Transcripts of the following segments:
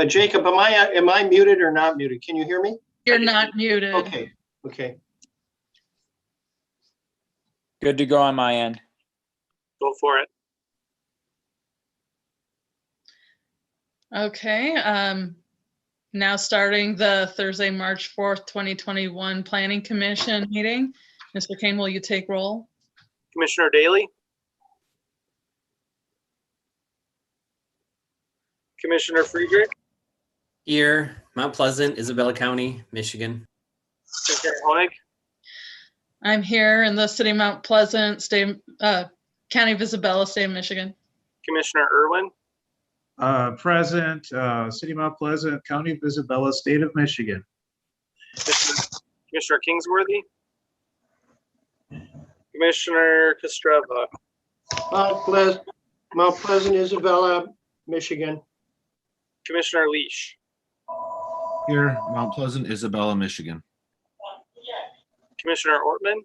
Jacob, am I muted or not muted? Can you hear me? You're not muted. Okay, okay. Good to go on my end. Go for it. Okay, now starting the Thursday, March 4th, 2021 Planning Commission meeting. Mr. Kane, will you take roll? Commissioner Daly? Commissioner Friedrich? Here, Mount Pleasant, Isabella County, Michigan. Commissioner Honig? I'm here in the city of Mount Pleasant, County of Isabella, state of Michigan. Commissioner Irwin? Present, City of Mount Pleasant, County of Isabella, State of Michigan. Commissioner Kingsworthy? Commissioner Kostreva? Mount Pleasant, Isabella, Michigan. Commissioner Leash? Here, Mount Pleasant, Isabella, Michigan. Commissioner Ortman?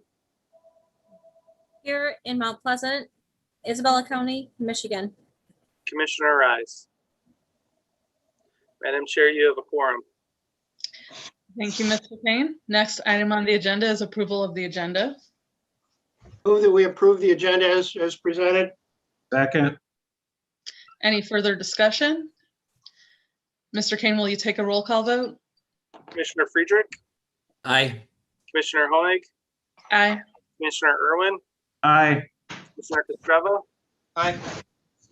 Here in Mount Pleasant, Isabella County, Michigan. Commissioner Rise? Madam Chair, you have a quorum. Thank you, Mr. Kane. Next item on the agenda is approval of the agenda. Move that we approve the agenda as presented. Second, Any further discussion? Mr. Kane, will you take a roll call vote? Commissioner Friedrich? Aye. Commissioner Honig? Aye. Commissioner Irwin? aye. Commissioner Kostreva? Aye.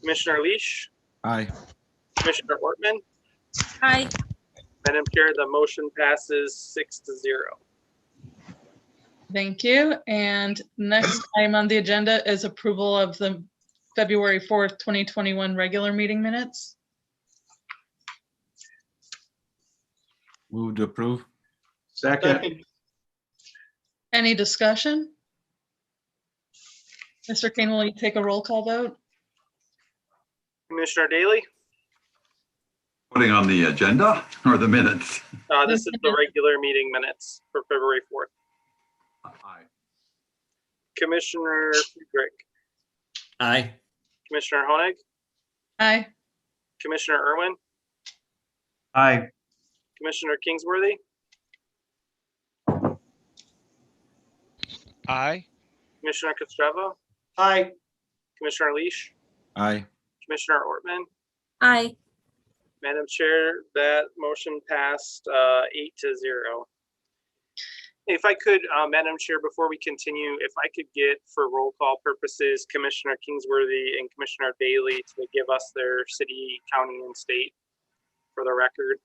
Commissioner Leash? Aye. Commissioner Ortman? Aye. Madam Chair, the motion passes 6-0. Thank you. And next item on the agenda is approval of the February 4th, 2021 regular meeting minutes. Move to approve. Second, Any discussion? Mr. Kane, will you take a roll call vote? Commissioner Daly? Putting on the agenda or the minutes? This is the regular meeting minutes for February 4th. Aye. Commissioner Friedrich? Aye. Commissioner Honig? Aye. Commissioner Irwin? aye. Commissioner Kingsworthy? Aye. Commissioner Kostreva? Aye. Commissioner Leash? Aye. Commissioner Ortman? Aye. Madam Chair, that motion passed 8-0. If I could, Madam Chair, before we continue, if I could get, for roll call purposes, Commissioner Kingsworthy and Commissioner Daly to give us their city, county, and state for the record.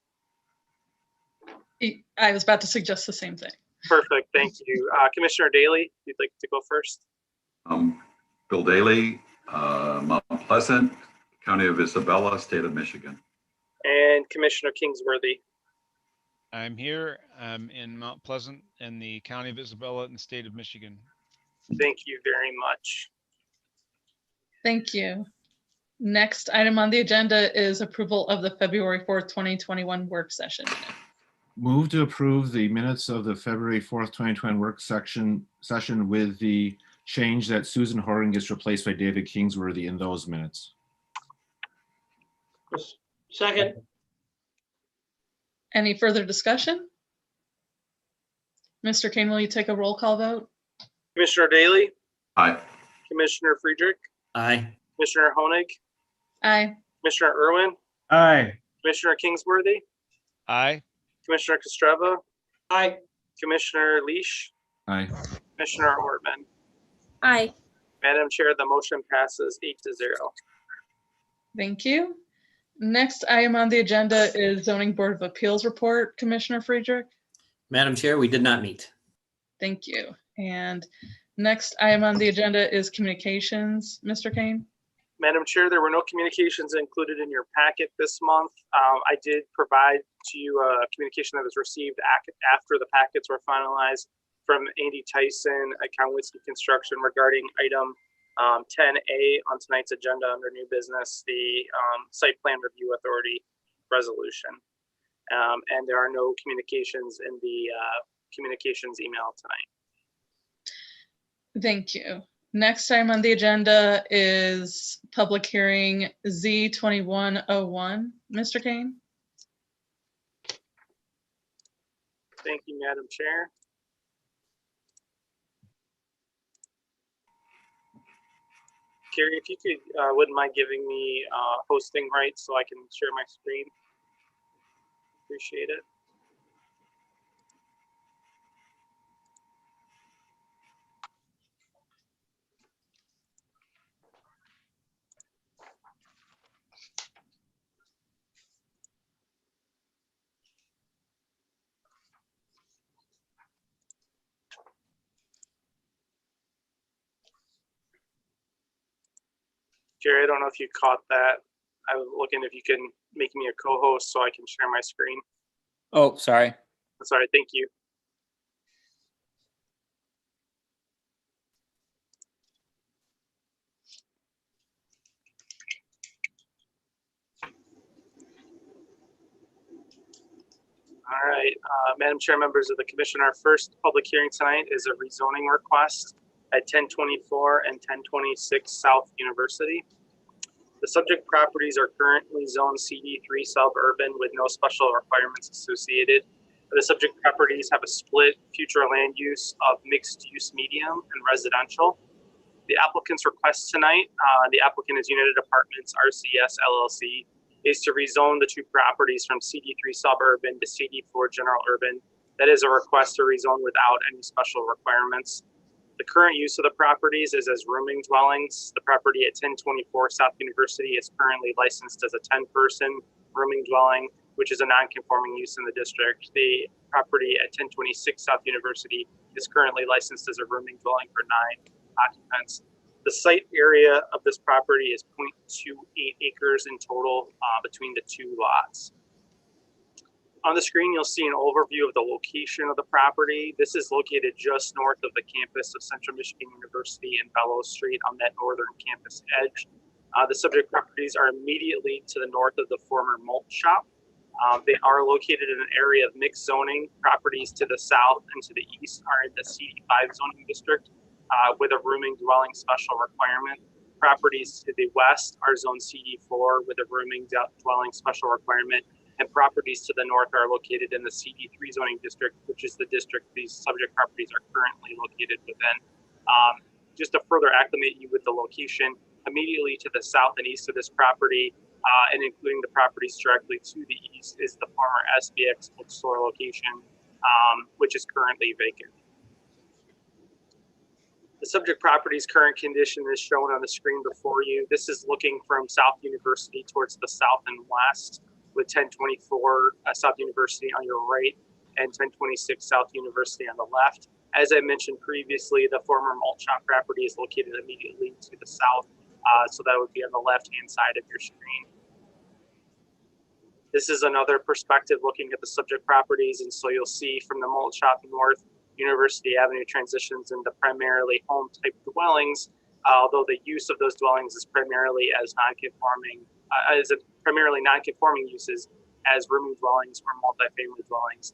I was about to suggest the same thing. Perfect, thank you. Commissioner Daly, you'd like to go first? Bill Daly, Mount Pleasant, County of Isabella, State of Michigan. And Commissioner Kingsworthy. I'm here. I'm in Mount Pleasant in the County of Isabella in the state of Michigan. Thank you very much. Thank you. Next item on the agenda is approval of the February 4th, 2021 work session. Move to approve the minutes of the February 4th, 2020 work session with the change that Susan Horgan gets replaced by David Kingsworthy in those minutes. Second. Any further discussion? Mr. Kane, will you take a roll call vote? Commissioner Daly, Aye. Commissioner Friedrich, Aye. Commissioner Honig, Aye. Commissioner Irwin, Aye. Commissioner Kingsworthy, Aye. Commissioner Kostreva, Aye. Commissioner Leash, Aye. Commissioner Ortman. Aye. Madam Chair, the motion passes 8-0. Thank you. Next item on the agenda is Zoning Board of Appeals report. Commissioner Friedrich. Madam Chair, we did not meet. Thank you. And next item on the agenda is communications. Mr. Kane. Madam Chair, there were no communications included in your packet this month. I did provide to you a communication that was received after the packets were finalized from Andy Tyson at Cowan-Whiskey Construction regarding item 10A on tonight's agenda under new business, the site plan review authority resolution. And there are no communications in the communications email tonight. Thank you. Next item on the agenda is public hearing Z2101. Mr. Kane? Thank you, Madam Chair. Carrie, if you could, wouldn't mind giving me hosting rights so I can share my screen. Appreciate it. Jerry, I don't know if you caught that. I was looking if you can make me a co-host so I can share my screen. Oh, sorry. Sorry, thank you. All right, Madam Chair, members of the commission, our first public hearing tonight is a rezoning request at 1024 and 1026 South University. The subject properties are currently zoned CD3 suburban with no special requirements associated. The subject properties have a split future land use of mixed use medium and residential. The applicant's request tonight, the applicant is United Apartments RCS LLC, is to rezone the two properties from CD3 suburban to CD4 general urban. That is a request to rezone without any special requirements. The current use of the properties is as rooming dwellings. The property at 1024 South University is currently licensed as a 10-person rooming dwelling, which is a non-conforming use in the district. The property at 1026 South University is currently licensed as a rooming dwelling for 9 occupants. The site area of this property is 0.28 acres in total between the two lots. On the screen, you'll see an overview of the location of the property. This is located just north of the campus of Central Michigan University and Bellows Street on that northern campus edge. The subject properties are immediately to the north of the former malt shop. They are located in an area of mixed zoning. Properties to the south and to the east are in the CD5 zoning district with a rooming dwelling special requirement. Properties to the west are zone CD4 with a rooming dwelling special requirement. And properties to the north are located in the CD3 zoning district, which is the district these subject properties are currently located within. Just to further acclimate you with the location, immediately to the south and east of this property, and including the properties directly to the east, is the former SBX bookstore location, which is currently vacant. The subject property's current condition is shown on the screen before you. This is looking from South University towards the south and west, with 1024 South University on your right and 1026 South University on the left. As I mentioned previously, the former malt shop property is located immediately to the south, so that would be on the left-hand side of your screen. This is another perspective looking at the subject properties, and so you'll see from the malt shop north, University Avenue transitions into primarily home-type dwellings, although the use of those dwellings is primarily as non-conforming, primarily non-conforming uses as rooming dwellings or multifamily dwellings.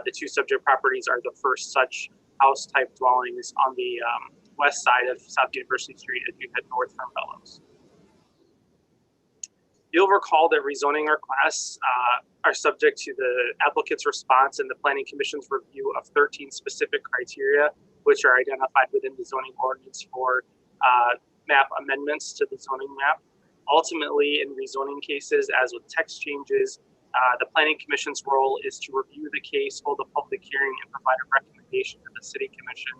The two subject properties are the first such house-type dwellings on the west side of South University Street as you head north from Bellows. You'll recall that rezoning requests are subject to the applicant's response and the Planning Commission's review of 13 specific criteria, which are identified within the zoning ordinance for map amendments to the zoning map. Ultimately, in rezoning cases, as with text changes, the Planning Commission's role is to review the case, hold a public hearing, and provide a recommendation to the City Commission.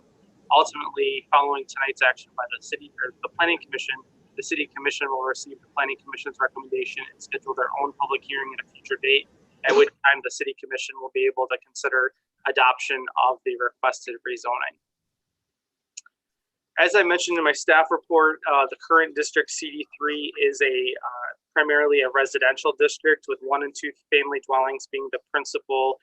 Ultimately, following tonight's action by the City or the Planning Commission, the City Commission will receive the Planning Commission's recommendation and schedule their own public hearing at a future date, at which time the City Commission will be able to consider adoption of the requested rezoning. As I mentioned in my staff report, the current district CD3 is primarily a residential district with 1 and 2 family dwellings being the principal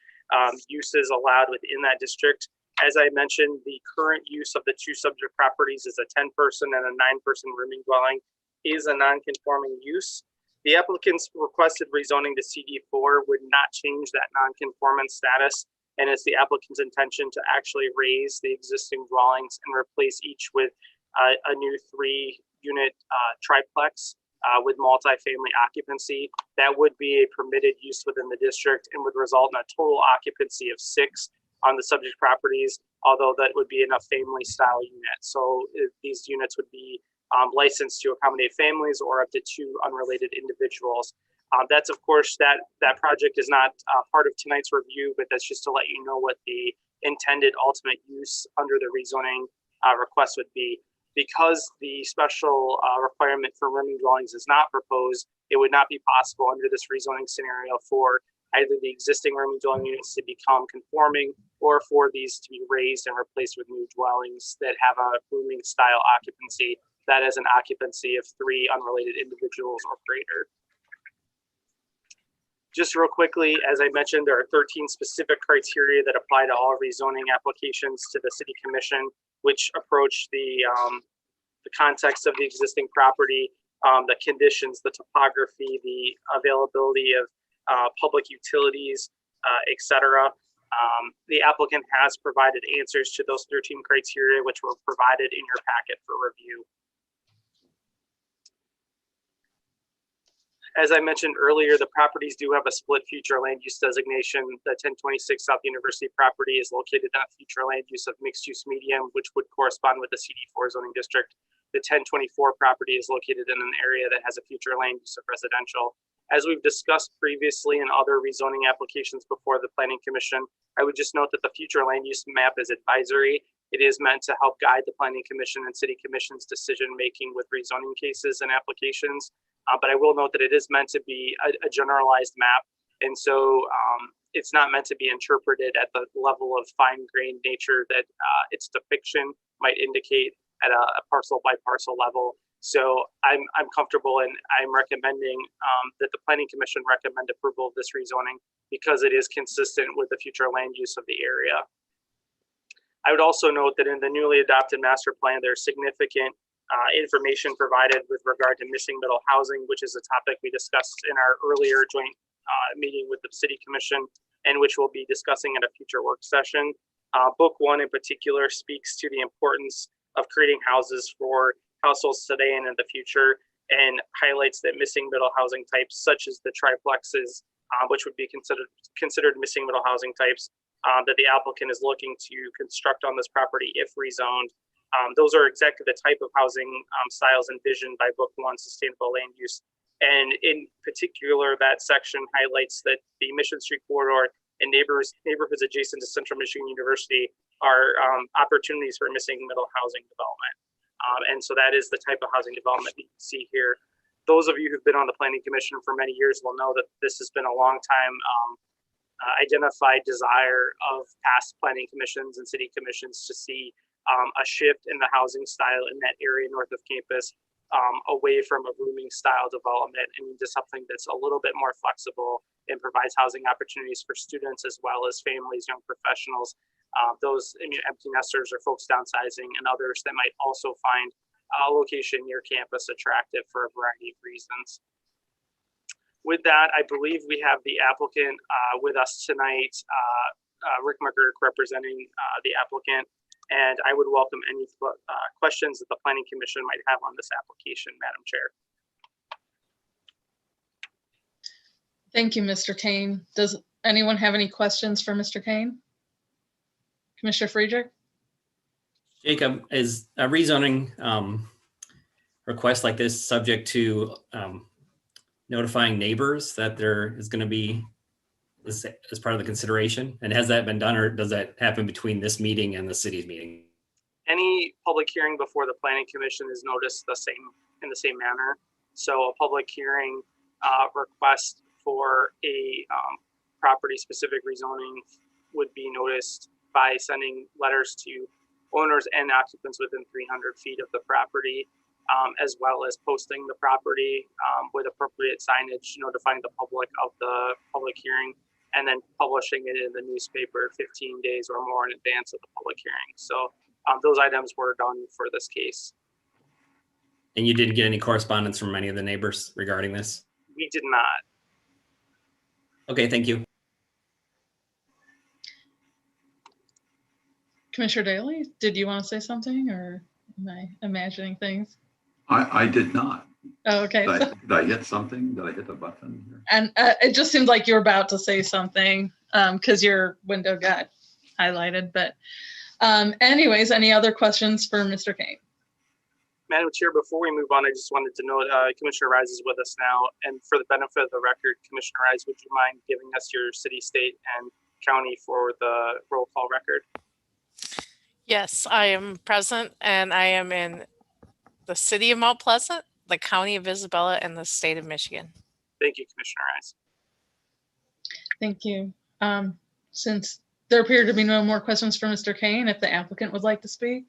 uses allowed within that district. As I mentioned, the current use of the two subject properties is a 10-person and a 9-person rooming dwelling is a non-conforming use. The applicant's requested rezoning to CD4 would not change that non-conformance status. and it's the applicant's intention to actually raise the existing dwellings and replace each with a new 3-unit triplex with multifamily occupancy. That would be a permitted use within the district and would result in a total occupancy of 6 on the subject properties, although that would be in a family style unit. So these units would be licensed to accommodate families or up to 2 unrelated individuals. That's, of course, that project is not part of tonight's review, but that's just to let you know what the intended ultimate use under the rezoning request would be. Because the special requirement for rooming dwellings is not proposed, it would not be possible under this rezoning scenario for either the existing rooming dwelling units to become conforming or for these to be raised and replaced with new dwellings that have a rooming style occupancy that has an occupancy of 3 unrelated individuals or greater. Just real quickly, as I mentioned, there are 13 specific criteria that apply to all rezoning applications to the City Commission, which approach the context of the existing property, the conditions, the topography, the availability of public utilities, etc. The applicant has provided answers to those 13 criteria, which were provided in your packet for review. As I mentioned earlier, the properties do have a split future land use designation. The 1026 South University property is located in a future land use of mixed use medium, which would correspond with the CD4 zoning district. The 1024 property is located in an area that has a future land use of residential. As we've discussed previously in other rezoning applications before the Planning Commission, I would just note that the future land use map is advisory. It is meant to help guide the Planning Commission and City Commission's decision-making with rezoning cases and applications. But I will note that it is meant to be a generalized map. And so it's not meant to be interpreted at the level of fine-grained nature that its depiction might indicate at a parcel by parcel level. So I'm comfortable and I'm recommending that the Planning Commission recommend approval of this rezoning because it is consistent with the future land use of the area. I would also note that in the newly adopted master plan, there's significant information provided with regard to missing middle housing, which is a topic we discussed in our earlier joint meeting with the City Commission and which we'll be discussing at a future work session. Book 1 in particular speaks to the importance of creating houses for households today and in the future, and highlights that missing middle housing types such as the triplexes, which would be considered missing middle housing types, that the applicant is looking to construct on this property if rezoned. Those are exactly the type of housing styles envisioned by Book 1 Sustainable Land Use. And in particular, that section highlights that the Mission Street corridor and neighborhoods adjacent to Central Michigan University are opportunities for missing middle housing development. And so that is the type of housing development that you can see here. Those of you who've been on the Planning Commission for many years will know that this has been a long time identified desire of past planning commissions and city commissions to see a shift in the housing style in that area north of campus, away from a rooming style development and into something that's a little bit more flexible and provides housing opportunities for students as well as families, young professionals, those empty nesters or folks downsizing, and others that might also find a location near campus attractive for a variety of reasons. With that, I believe we have the applicant with us tonight, Rick McGurk representing the applicant. And I would welcome any questions that the Planning Commission might have on this application, Madam Chair. Thank you, Mr. Kane. Does anyone have any questions for Mr. Kane? Commissioner Friedrich? Jacob, is a rezoning request like this subject to notifying neighbors that there is going to be as part of the consideration? And has that been done, or does that happen between this meeting and the city's meeting? Any public hearing before the Planning Commission is noticed in the same manner. So a public hearing request for a property-specific rezoning would be noticed by sending letters to owners and occupants within 300 feet of the property, as well as posting the property with appropriate signage notifying the public of the public hearing, and then publishing it in the newspaper 15 days or more in advance of the public hearing. So those items were done for this case. And you didn't get any correspondence from any of the neighbors regarding this? We did not. Okay, thank you. Commissioner Daly, did you want to say something or am I imagining things? I did not. Oh, okay. Did I hit something? Did I hit a button here? And it just seemed like you were about to say something because your window got highlighted. But anyways, any other questions for Mr. Kane? Madam Chair, before we move on, I just wanted to note Commissioner Rise is with us now. And for the benefit of the record, Commissioner Rise, would you mind giving us your city, state, and county for the roll call record? Yes, I am present and I am in the city of Mount Pleasant, the county of Isabella, and the state of Michigan. Thank you, Commissioner Rise. Thank you. Since there appear to be no more questions for Mr. Kane, if the applicant would like to speak.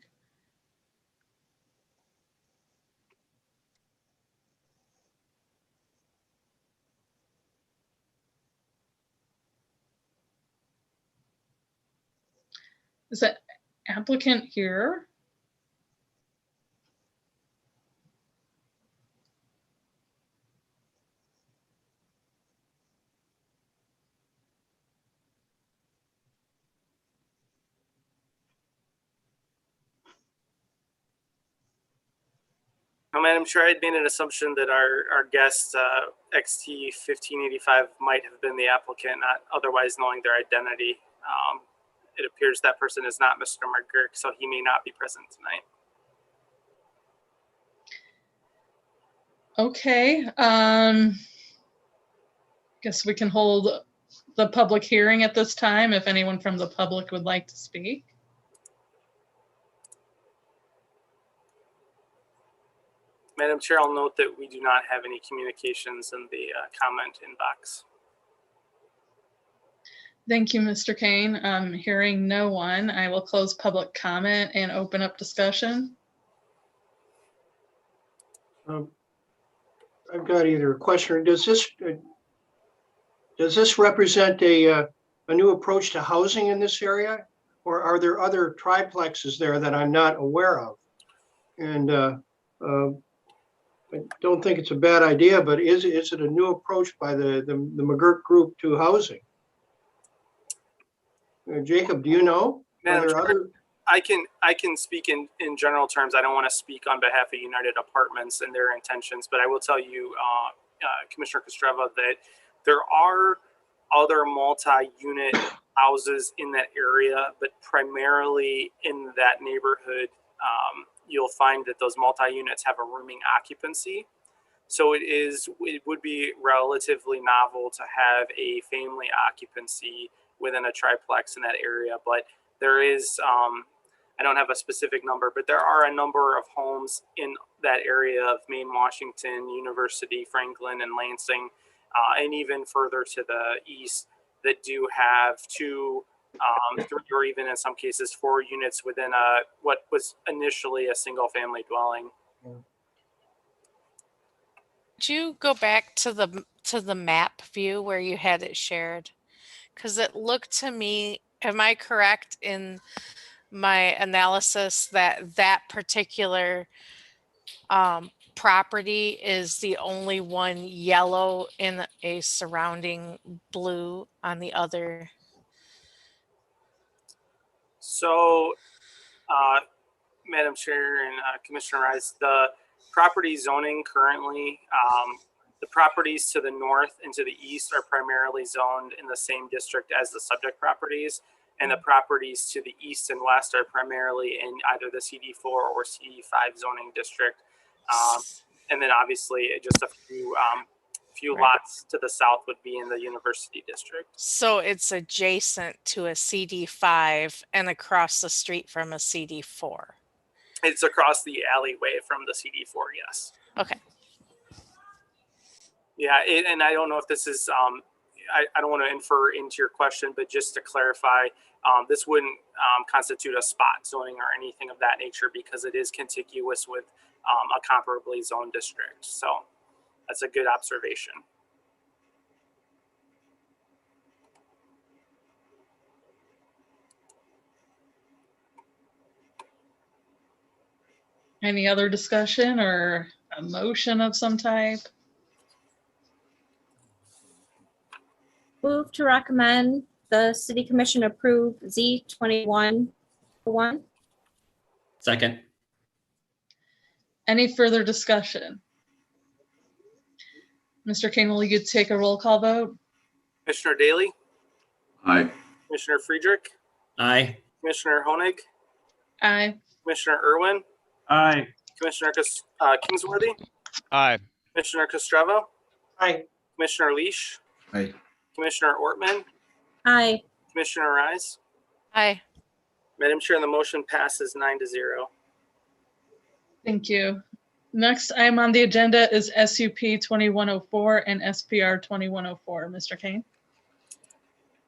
Is that applicant here? Now, Madam Chair, I had made an assumption that our guest, XT 1585, might have been the applicant, not otherwise knowing their identity. It appears that person is not Mr. McGurk, so he may not be present tonight. Okay. Guess we can hold the public hearing at this time if anyone from the public would like to speak. Madam Chair, I'll note that we do not have any communications in the comment inbox. Thank you, Mr. Kane. Hearing no one, I will close public comment and open up discussion. I've got either a question or does this represent a new approach to housing in this area? Or are there other triplexes there that I'm not aware of? And I don't think it's a bad idea, but is it a new approach by the McGurk group to housing? Jacob, do you know? Are there other? I can speak in general terms. I don't want to speak on behalf of United Apartments and their intentions, but I will tell you, Commissioner Kostreva, that there are other multi-unit houses in that area, but primarily in that neighborhood, you'll find that those multi-units have a rooming occupancy. So it would be relatively novel to have a family occupancy within a triplex in that area, but there is, I don't have a specific number, but there are a number of homes in that area of Maine, Washington, University, Franklin, and Lansing, and even further to the east that do have two, three, or even in some cases 4 units within what was initially a single family dwelling. Could you go back to the map view where you had it shared? Because it looked to me, am I correct in my analysis that that particular property is the only one yellow in a surrounding blue on the other? So, Madam Chair and Commissioner Rice, the property zoning currently, the properties to the north and to the east are primarily zoned in the same district as the subject properties, and the properties to the east and west are primarily in either the CD4 or CD5 zoning district. And then obviously just a few Right. lots to the south would be in the University district. So it's adjacent to a CD5 and across the street from a CD4. It's across the alleyway from the CD4, yes. Okay. Yeah, and I don't know if this is, I don't want to infer into your question, but just to clarify, this wouldn't constitute a spot zoning or anything of that nature because it is contiguous with a comparably zoned district. So that's a good observation. Any other discussion or a motion of some type? Move to recommend the city commission approve Z 21 1. Second. Any further discussion? Mr. Kane, will you take a roll call vote? Commissioner Daly, Aye. Commissioner Friedrich, Aye. Commissioner Honig, Aye. Commissioner Irwin, Aye. Commissioner Kingsworthy, Aye. Commissioner Kostreva, Aye. Commissioner Leash, Aye. Commissioner Ortman, Aye. Commissioner Rise. Aye. Madam Chair, the motion passes 9-0. Thank you. Next item on the agenda is SUP 2104 and SPR 2104. Mr. Kane?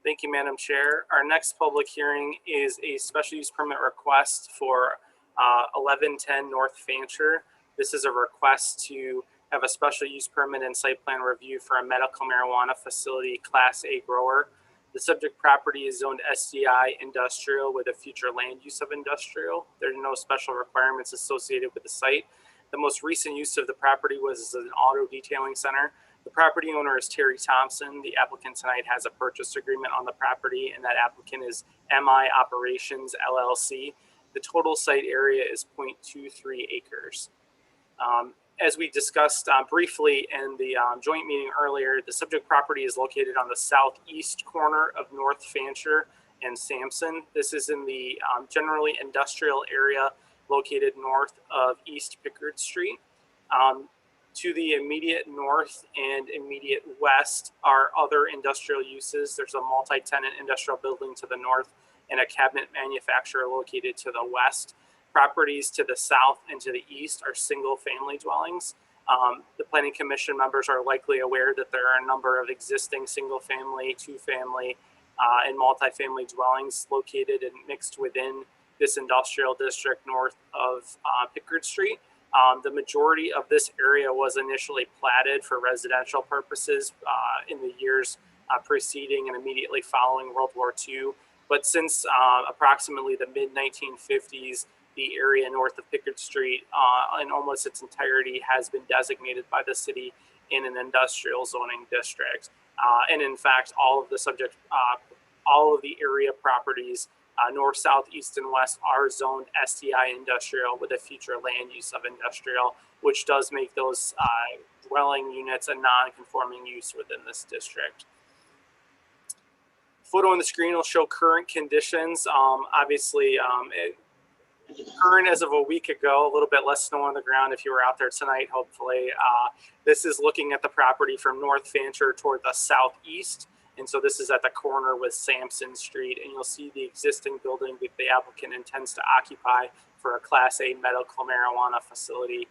Thank you, Madam Chair. Our next public hearing is a special use permit request for 1110 North Fancher. This is a request to have a special use permit and site plan review for a medical marijuana facility, Class A grower. The subject property is zoned SDI industrial with a future land use of industrial. There are no special requirements associated with the site. The most recent use of the property was as an auto detailing center. The property owner is Terry Thompson. The applicant tonight has a purchase agreement on the property, and that applicant is MI Operations LLC. The total site area is 0.23 acres. As we discussed briefly in the joint meeting earlier, the subject property is located on the southeast corner of North Fancher and Sampson. This is in the generally industrial area located north of East Pickard Street. To the immediate north and immediate west are other industrial uses. There's a multi-tenant industrial building to the north and a cabinet manufacturer located to the west. Properties to the south and to the east are single-family dwellings. The Planning Commission members are likely aware that there are a number of existing single-family, two-family, and multi-family dwellings located and mixed within this industrial district north of Pickard Street. The majority of this area was initially platted for residential purposes in the years preceding and immediately following World War II. But since approximately the mid-1950s, the area north of Pickard Street in almost its entirety has been designated by the city in an industrial zoning district. And in fact, all of the area properties north, south, east, and west are zoned STI industrial with a future land use of industrial, which does make those dwelling units a non-conforming use within this district. Photo on the screen will show current conditions. Obviously, current as of a week ago, a little bit less snow on the ground if you were out there tonight, hopefully. This is looking at the property from North Fancher toward the southeast. And so this is at the corner with Sampson Street, and you'll see the existing building that the applicant intends to occupy for a Class A medical marijuana facility.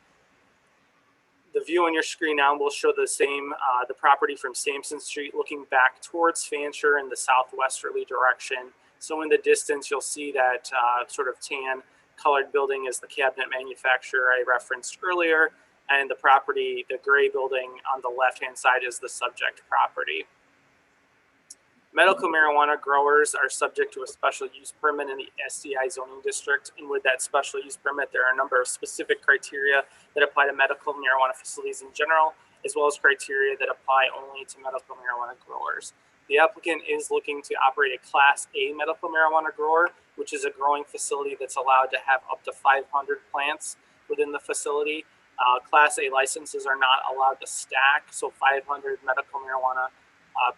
The view on your screen now will show the same, the property from Sampson Street looking back towards Fancher in the southwesterly direction. So in the distance, you'll see that sort of tan colored building is the cabinet manufacturer I referenced earlier, and the property, the gray building on the left-hand side is the subject property. Medical marijuana growers are subject to a special use permit in the SDI zoning district. And with that special use permit, there are a number of specific criteria that apply to medical marijuana facilities in general, as well as criteria that apply only to medical marijuana growers. The applicant is looking to operate a Class A medical marijuana grower, which is a growing facility that's allowed to have up to 500 plants within the facility. Class A licenses are not allowed to stack, so 500 medical marijuana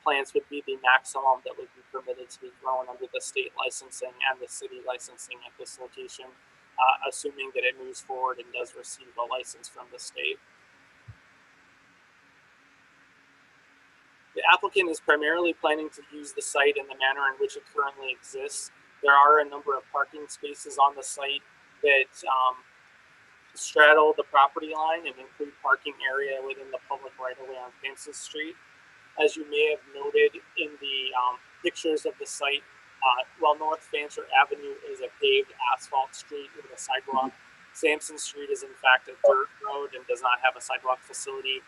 plants would be the maximum that would be permitted to be grown under the state licensing and the city licensing at this location, assuming that it moves forward and does receive a license from the state. The applicant is primarily planning to use the site in the manner in which it currently exists. There are a number of parking spaces on the site that straddle the property line and include parking area within the public right-of-way on Sampson Street. As you may have noted in the pictures of the site, while North Fancher Avenue is a paved asphalt street with a sidewalk, Sampson Street is in fact a dirt road and does not have a sidewalk facility.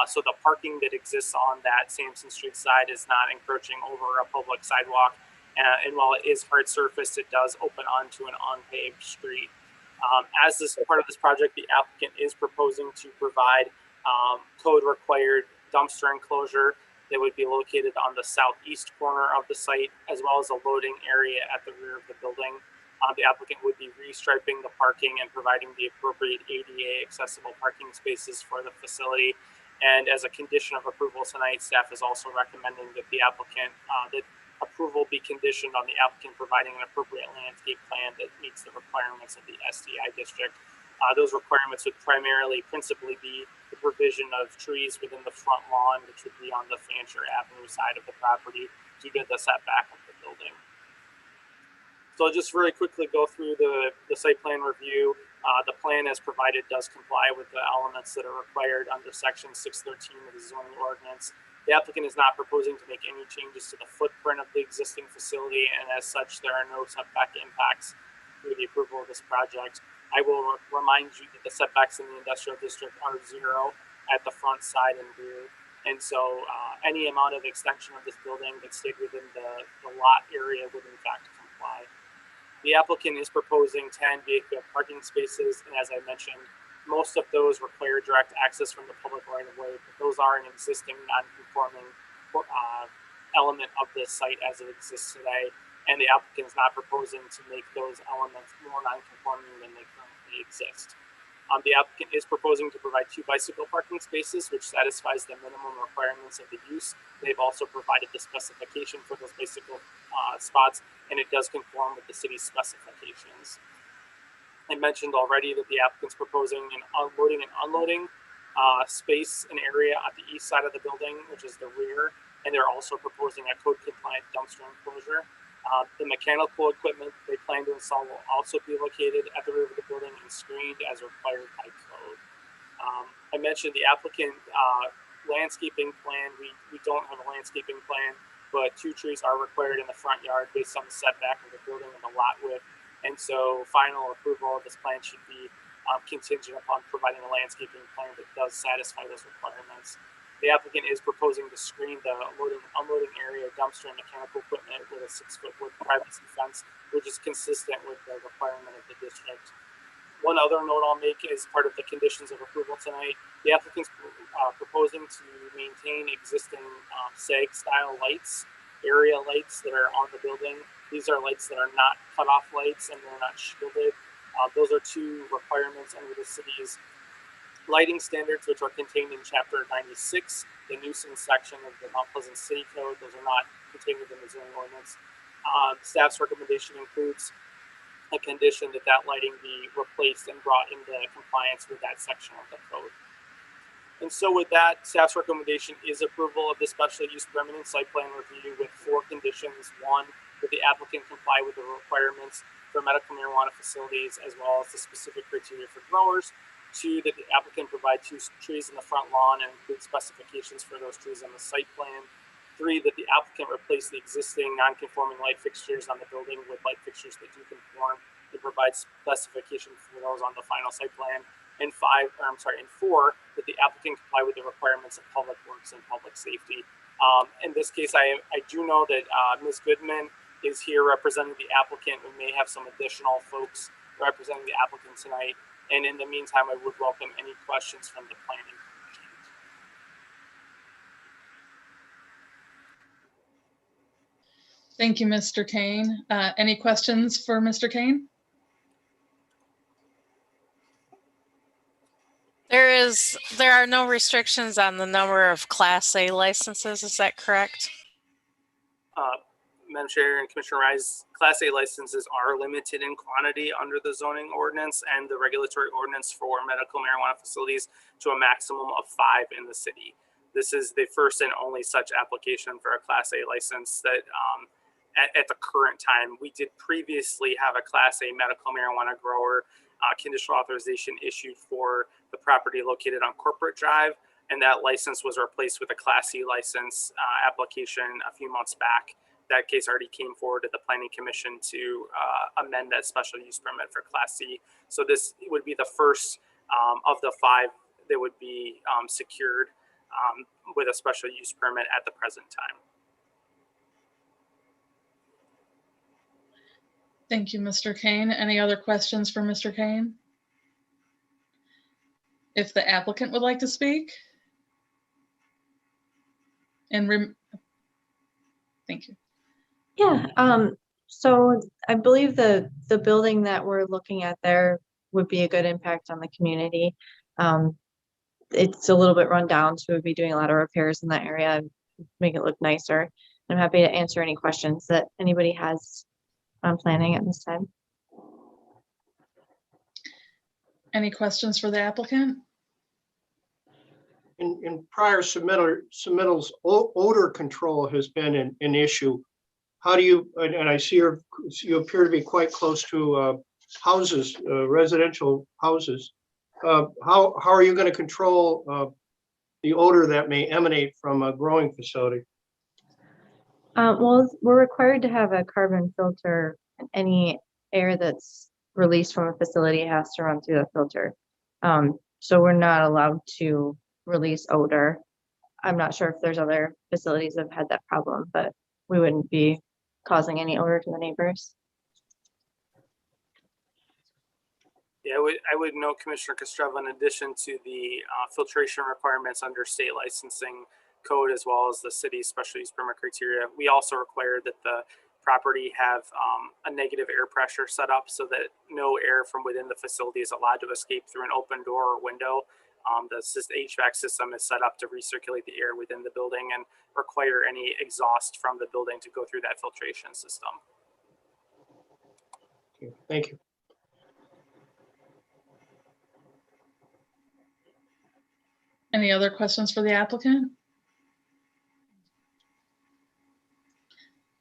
So the parking that exists on that Sampson Street side is not encroaching over a public sidewalk. And while it is hard surface, it does open onto an unpaved street. As this part of this project, the applicant is proposing to provide code required dumpster enclosure that would be located on the southeast corner of the site, as well as a loading area at the rear of the building. The applicant would be restriping the parking and providing the appropriate ADA accessible parking spaces for the facility. And as a condition of approval tonight, staff is also recommending that the applicant, that approval be conditioned on the applicant providing an appropriate landscape plan that meets the requirements of the SDI district. Those requirements would principally be the provision of trees within the front lawn, which would be on the Fancher Avenue side of the property due to the setback of the building. So I'll just really quickly go through the site plan review. The plan as provided does comply with the elements that are required under section 613 of the zoning ordinance. The applicant is not proposing to make any changes to the footprint of the existing facility, and as such, there are no setback impacts through the approval of this project. I will remind you that the setbacks in the industrial district are 0 at the front, side, and rear. And so any amount of extension of this building that stayed within the lot area would in fact comply. The applicant is proposing 10 vehicle parking spaces, and as I mentioned, most of those require direct access from the public right of way, but those are an existing non-conforming element of the site as it exists today, and the applicant is not proposing to make those elements more non-conforming than they currently exist. The applicant is proposing to provide 2 bicycle parking spaces, which satisfies the minimum requirements of the use. They've also provided the specification for those bicycle spots, and it does conform with the city's specifications. I mentioned already that the applicant's proposing an loading and unloading space, an area at the east side of the building, which is the rear, and they're also proposing a code-compliant dumpster enclosure. The mechanical equipment they plan to install will also be located at the rear of the building and screened as required by code. I mentioned the applicant landscaping plan. We don't have a landscaping plan, but 2 trees are required in the front yard based on the setback of the building and the lot width. And so final approval of this plan should be contingent upon providing a landscaping plan that does satisfy those requirements. The applicant is proposing to screen the loading and unloading area, dumpster, and mechanical equipment with a 6-foot wood privacy fence, which is consistent with the requirement of the district. One other note I'll make is part of the conditions of approval tonight. The applicant's proposing to maintain existing SAG-style lights, area lights that are on the building. These are lights that are not cutoff lights and they're not shielded. Those are 2 requirements under the city's lighting standards, which are contained in Chapter 96, the nuisance section of the Mount Pleasant City Code. Those are not contained within the zoning ordinance. Staff's recommendation includes a condition that lighting be replaced and brought into compliance with that section of the code. And so with that, staff's recommendation is approval of the special use permit and site plan review with 4 conditions. 1, that the applicant comply with the requirements for medical marijuana facilities as well as the specific criteria for growers. 2, that the applicant provide 2 trees in the front lawn and include specifications for those trees on the site plan. 3, that the applicant replace the existing non-conforming light fixtures on the building with light fixtures that do conform and provide specifications for those on the final site plan. And 4, that the applicant comply with the requirements of public works and public safety. In this case, I do know that Ms. Goodman is here representing the applicant. We may have some additional folks representing the applicant tonight. And in the meantime, I would welcome any questions from the planning commission. Thank you, Mr. Kane. Any questions for Mr. Kane? There are no restrictions on the number of Class A licenses, is that correct? Madam Chair and Commissioner Rise, Class A licenses are limited in quantity under the zoning ordinance and the regulatory ordinance for medical marijuana facilities to a maximum of 5 in the city. This is the first and only such application for a Class A license that at the current time. We did previously have a Class A medical marijuana grower conditional authorization issued for the property located on Corporate Drive, and that license was replaced with a Class C license application a few months back. That case already came forward to the Planning Commission to amend that special use permit for Class C. So this would be the first of the 5 that would be secured with a special use permit at the present time. Thank you, Mr. Kane. Any other questions for Mr. Kane? If the applicant would like to speak? And thank you. Yeah, So I believe the building that we're looking at there would be a good impact on the community. It's a little bit run down, so we'll be doing a lot of repairs in that area and make it look nicer. I'm happy to answer any questions that anybody has on planning at this time. Any questions for the applicant? In prior submittals, odor control has been an issue. How do you, and I see you appear to be quite close to houses, residential houses. How are you going to control the odor that may emanate from a growing facility? Well, we're required to have a carbon filter. Any air that's released from a facility has to run through the filter. So we're not allowed to release odor. I'm not sure if there's other facilities that have had that problem, but we wouldn't be causing any odor to the neighbors. Yeah, I would note, Commissioner Kostreva, in addition to the filtration requirements under state licensing code, as well as the city's special use permit criteria, we also require that the property have a negative air pressure set up so that no air from within the facility is allowed to escape through an open door or window. The HVAC system is set up to recirculate the air within the building and require any exhaust from the building to go through that filtration system. Okay, thank you. Any other questions for the applicant?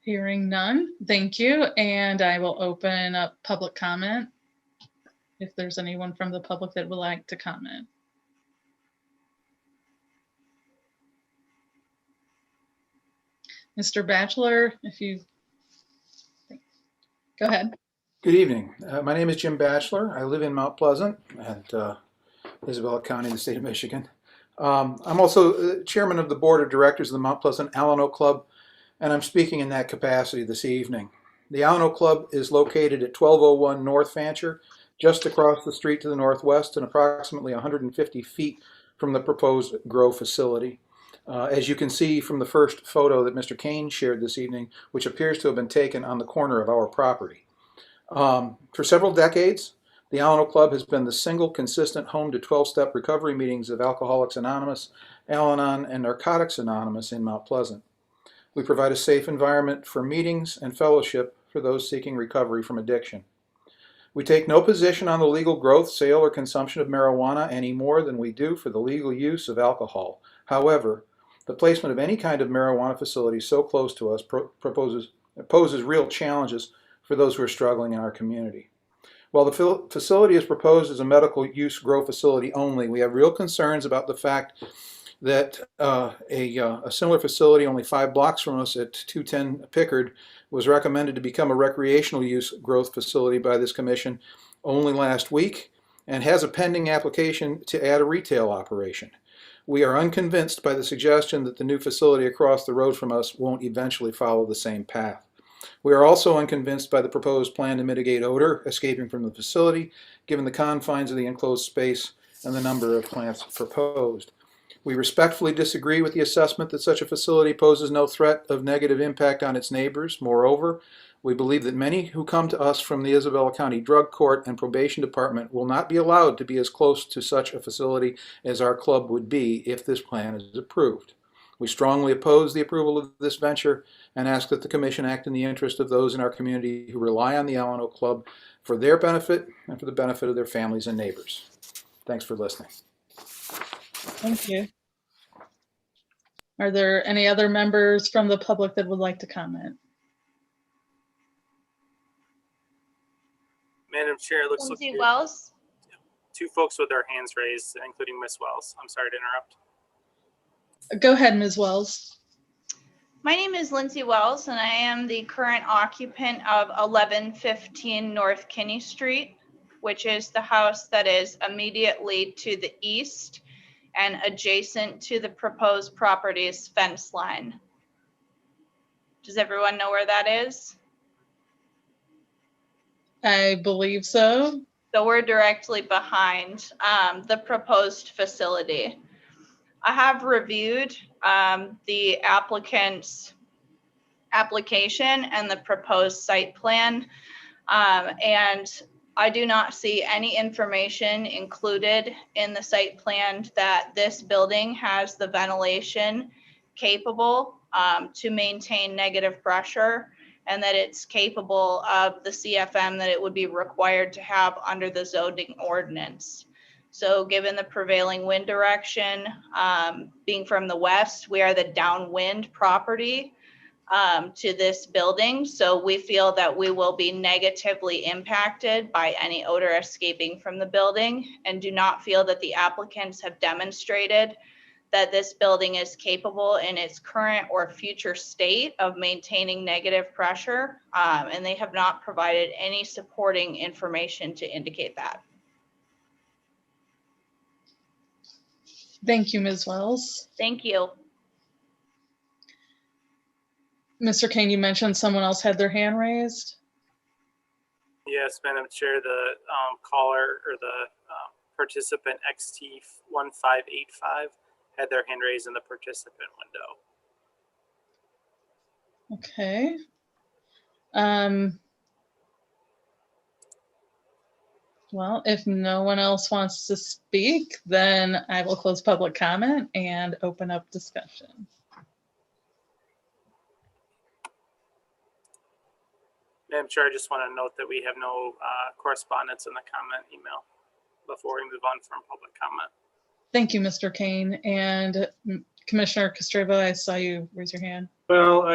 Hearing none, thank you. And I will open up public comment if there's anyone from the public that would like to comment. Mr. Batchelor, if you, go ahead. Good evening. My name is Jim Batchelor. I live in Mount Pleasant and Isabella County, the state of Michigan. I'm also chairman of the board of directors of the Mount Pleasant Alano Club, and I'm speaking in that capacity this evening. The Alano Club is located at 1201 North Fancher, just across the street to the northwest and approximately 150 feet from the proposed grow facility. As you can see from the first photo that Mr. Kane shared this evening, which appears to have been taken on the corner of our property. For several decades, the Alano Club has been the single consistent home to 12-step recovery meetings of Alcoholics Anonymous, Al-Anon, and Narcotics Anonymous in Mount Pleasant. We provide a safe environment for meetings and fellowship for those seeking recovery from addiction. We take no position on the legal growth, sale, or consumption of marijuana any more than we do for the legal use of alcohol. However, the placement of any kind of marijuana facility so close to us poses real challenges for those who are struggling in our community. While the facility is proposed as a medical use grow facility only, we have real concerns about the fact that a similar facility only 5 blocks from us at 210 Pickard was recommended to become a recreational use growth facility by this commission only last week and has a pending application to add a retail operation. We are unconvinced by the suggestion that the new facility across the road from us won't eventually follow the same path. We are also unconvinced by the proposed plan to mitigate odor escaping from the facility, given the confines of the enclosed space and the number of plants proposed. We respectfully disagree with the assessment that such a facility poses no threat of negative impact on its neighbors. Moreover, we believe that many who come to us from the Isabella County Drug Court and Probation Department will not be allowed to be as close to such a facility as our club would be if this plan is approved. We strongly oppose the approval of this venture and ask that the Commission act in the interest of those in our community who rely on the Alano Club for their benefit and for the benefit of their families and neighbors. Thanks for listening. Thank you. Are there any other members from the public that would like to comment? Madam Chair, it looks like Lindsay Wells. 2 folks with their hands raised, including Ms. Wells. I'm sorry to interrupt. Go ahead, Ms. Wells. My name is Lindsay Wells, and I am the current occupant of 1115 North Kinney Street, which is the house that is immediately to the east and adjacent to the proposed property's fence line. Does everyone know where that is? I believe so. So we're directly behind the proposed facility. I have reviewed the applicant's application and the proposed site plan. And I do not see any information included in the site plan that this building has the ventilation capable to maintain negative pressure, and that it's capable of the CFM that it would be required to have under the zoning ordinance. So given the prevailing wind direction, being from the west, we are the downwind property to this building. So we feel that we will be negatively impacted by any odor escaping from the building, and do not feel that the applicants have demonstrated that this building is capable in its current or future state of maintaining negative pressure. And they have not provided any supporting information to indicate that. Thank you, Ms. Wells. Thank you. Mr. Kane, you mentioned someone else had their hand raised. Yes, Madam Chair, the caller or the participant XT1585 had their hand raised in the participant window. Okay. Well, if no one else wants to speak, then I will close public comment and open up discussion. Madam Chair, I just want to note that we have no correspondence in the comment email before we move on from public comment. Thank you, Mr. Kane. And Commissioner Castrevo, I saw you raise your hand. Well,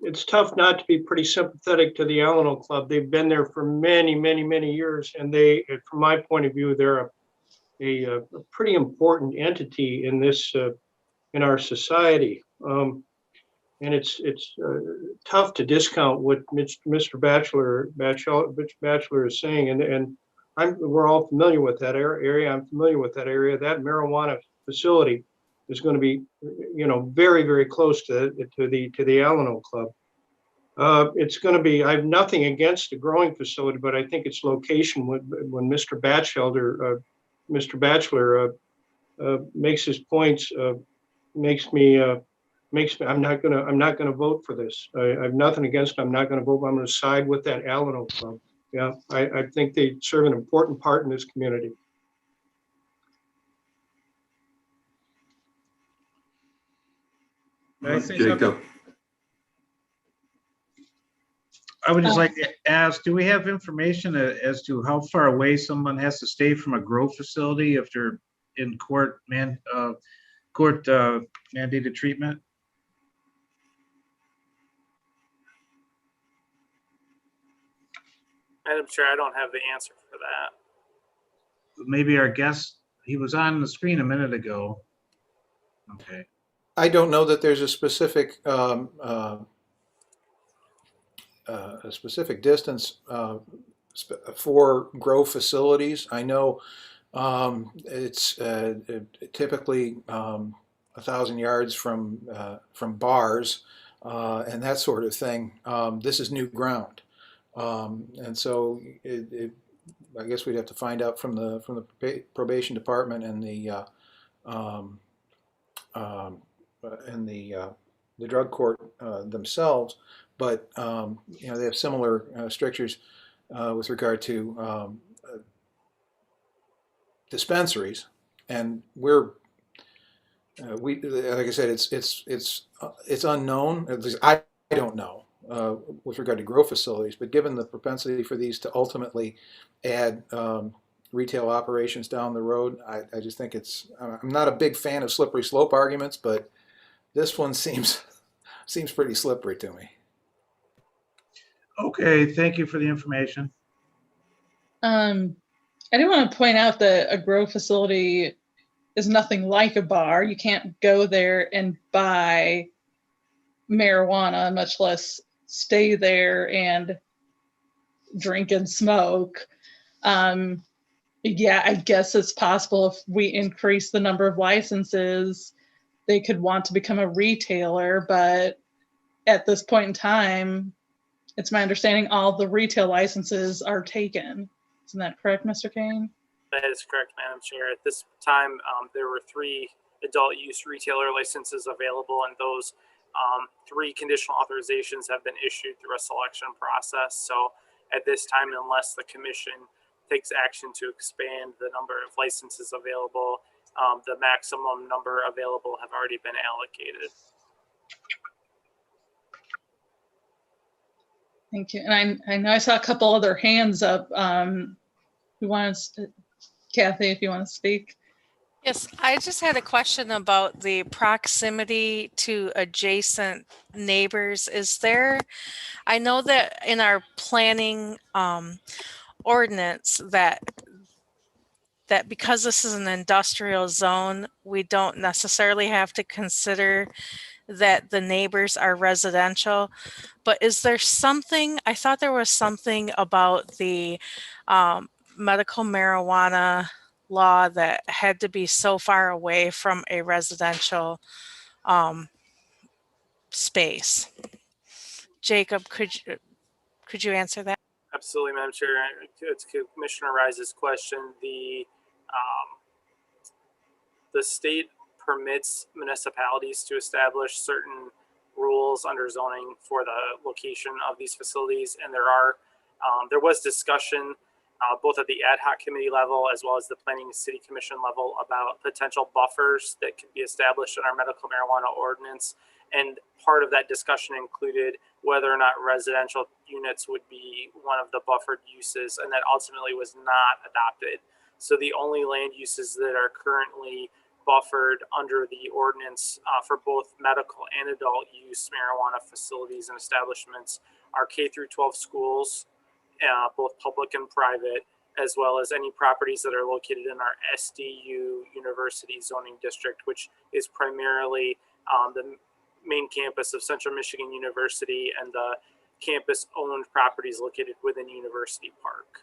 it's tough not to be pretty sympathetic to the Alano Club. They've been there for many, many, many years, and they, from my point of view, they're a pretty important entity in this in our society. And it's tough to discount what Mr. Batchelor is saying, and we're all familiar with that area. I'm familiar with that area. That marijuana facility is going to be, very, very close to the Alano Club. It's going to be. I have nothing against the growing facility, but I think its location when Mr. Batchelor makes his points makes me. I'm not gonna vote for this. I have nothing against it. I'm not gonna vote. I'm gonna side with that Alano Club. Yeah, I think they serve an important part in this community. Jacob. I would just like to ask, do we have information as to how far away someone has to stay from a grow facility if they're in court mandated treatment? Madam Chair, I don't have the answer for that. Maybe our guest, he was on the screen a minute ago. Okay. I don't know that there's a specific distance for grow facilities. I know it's typically 1,000 yards from bars and that sort of thing. This is new ground, and so I guess we'd have to find out from the probation department and the drug court themselves, but they have similar strictures with regard to dispensaries, and like I said, it's unknown. At least I don't know with regard to grow facilities, but given the propensity for these to ultimately add retail operations down the road, I just think I'm not a big fan of slippery slope arguments, but this one seems pretty slippery to me. Okay, thank you for the information. I do want to point out that a grow facility is nothing like a bar. You can't go there and buy marijuana, much less stay there and drink and smoke. Yeah, I guess it's possible if we increase the number of licenses, they could want to become a retailer, but at this point in time, it's my understanding all the retail licenses are taken. Isn't that correct, Mr. Kane? That is correct, Madam Chair. At this time, there were 3 adult use retailer licenses available, and those 3 conditional authorizations have been issued through a selection process. So at this time, unless the commission takes action to expand the number of licenses available, the maximum number available have already been allocated. Thank you. And I know I saw a couple other hands up. Who wants, Kathy, if you want to speak? Yes, I just had a question about the proximity to adjacent neighbors. I know that in our planning ordinance that because this is an industrial zone, we don't necessarily have to consider that the neighbors are residential. But is there something, I thought there was something about the medical marijuana law that had to be so far away from a residential space. Jacob, could you answer that? Absolutely, Madam Chair. It's Commissioner Rise's question. The state permits municipalities to establish certain rules under zoning for the location of these facilities, and there was discussion both at the ad hoc committee level as well as the planning city commission level about potential buffers that could be established in our medical marijuana ordinance. And part of that discussion included whether or not residential units would be one of the buffered uses, and that ultimately was not adopted. So the only land uses that are currently buffered under the ordinance for both medical and adult use marijuana facilities and establishments are K through 12 schools, both public and private, as well as any properties that are located in our SDU University zoning district, which is primarily the main campus of Central Michigan University and the campus-owned properties located within University Park.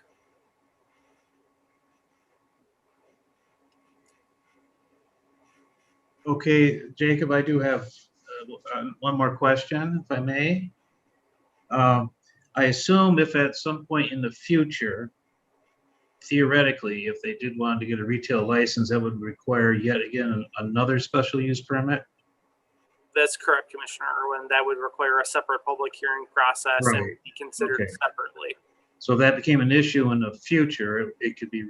Okay, Jacob, I do have one more question, if I may. I assume if at some point in the future, theoretically, if they did want to get a retail license, that would require yet again another special use permit? That's correct, Commissioner Irwin. That would require a separate public hearing process and be considered separately. So if that became an issue in the future, it could be,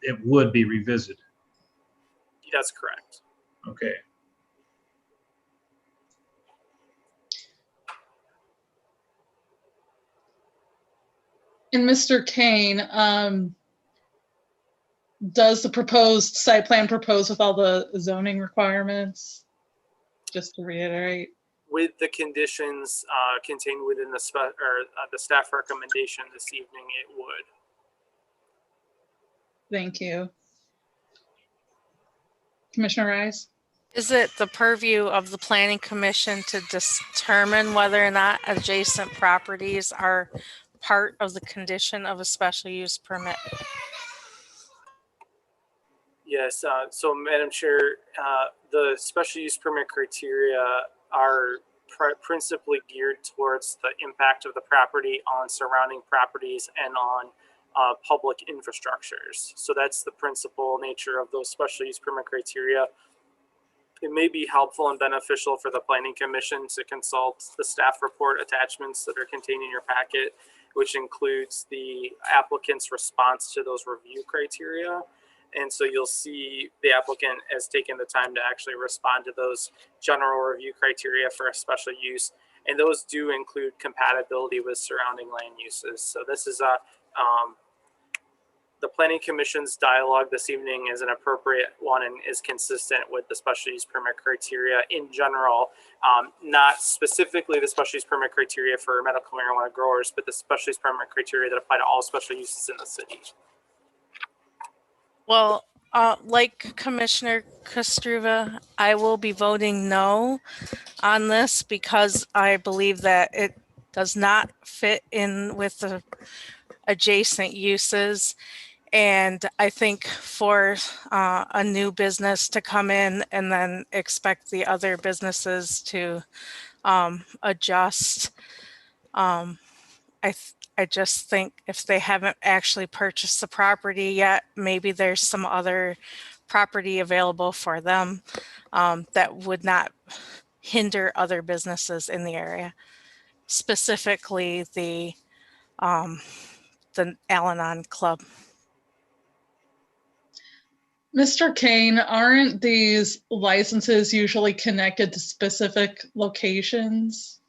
it would be revisited. That's correct. Okay. And Mr. Kane, does the proposed site plan propose with all the zoning requirements? Just to reiterate. With the conditions contained within the staff recommendation this evening, it would. Thank you. Commissioner Rice? Is it the purview of the Planning Commission to determine whether or not adjacent properties are part of the condition of a special use permit? Yes, so Madam Chair, the special use permit criteria are principally geared towards the impact of the property on surrounding properties and on public infrastructures. So that's the principal nature of those special use permit criteria. It may be helpful and beneficial for the Planning Commission to consult the staff report attachments that are contained in your packet, which includes the applicant's response to those review criteria. And so you'll see the applicant has taken the time to actually respond to those general review criteria for a special use. And those do include compatibility with surrounding land uses. So this is the Planning Commission's dialogue this evening is an appropriate one and is consistent with the special use permit criteria in general, not specifically the special use permit criteria for medical marijuana growers, but the special use permit criteria that apply to all special uses in the city. Well, like Commissioner Kostruva, I will be voting no on this because I believe that it does not fit in with the adjacent uses. And I think for a new business to come in and then expect the other businesses to adjust, I just think if they haven't actually purchased the property yet, maybe there's some other property available for them that would not hinder other businesses in the area, specifically the Al-Anon Club. Mr. Kane, aren't these licenses usually connected to specific locations?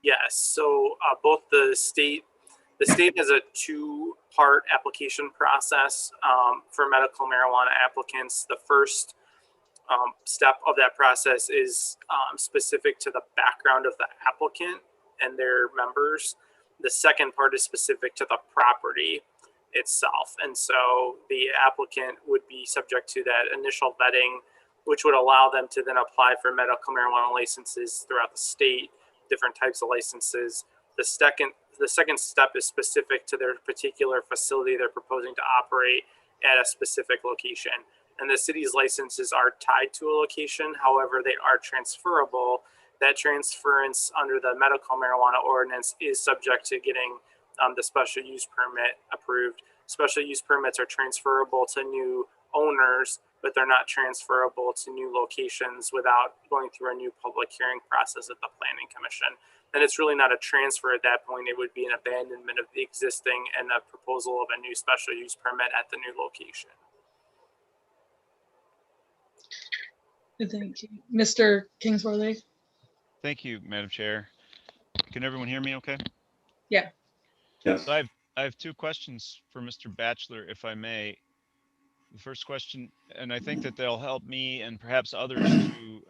Yes, so both the state has a two-part application process for medical marijuana applicants. The first step of that process is specific to the background of the applicant and their members. The second part is specific to the property itself. And so the applicant would be subject to that initial vetting, which would allow them to then apply for medical marijuana licenses throughout the state, different types of licenses. The second step is specific to their particular facility they're proposing to operate at a specific location. And the city's licenses are tied to a location. However, they are transferable. That transference under the medical marijuana ordinance is subject to getting the special use permit approved. Special use permits are transferable to new owners, but they're not transferable to new locations without going through a new public hearing process at the Planning Commission. And it's really not a transfer at that point. It would be an abandonment of the existing and a proposal of a new special use permit at the new location. Thank you. Mr. Kingsworthy? Thank you, Madam Chair. Can everyone hear me okay? Yeah. Yes. So I have two questions for Mr. Batchelor, if I may. The first question, and I think that they'll help me and perhaps others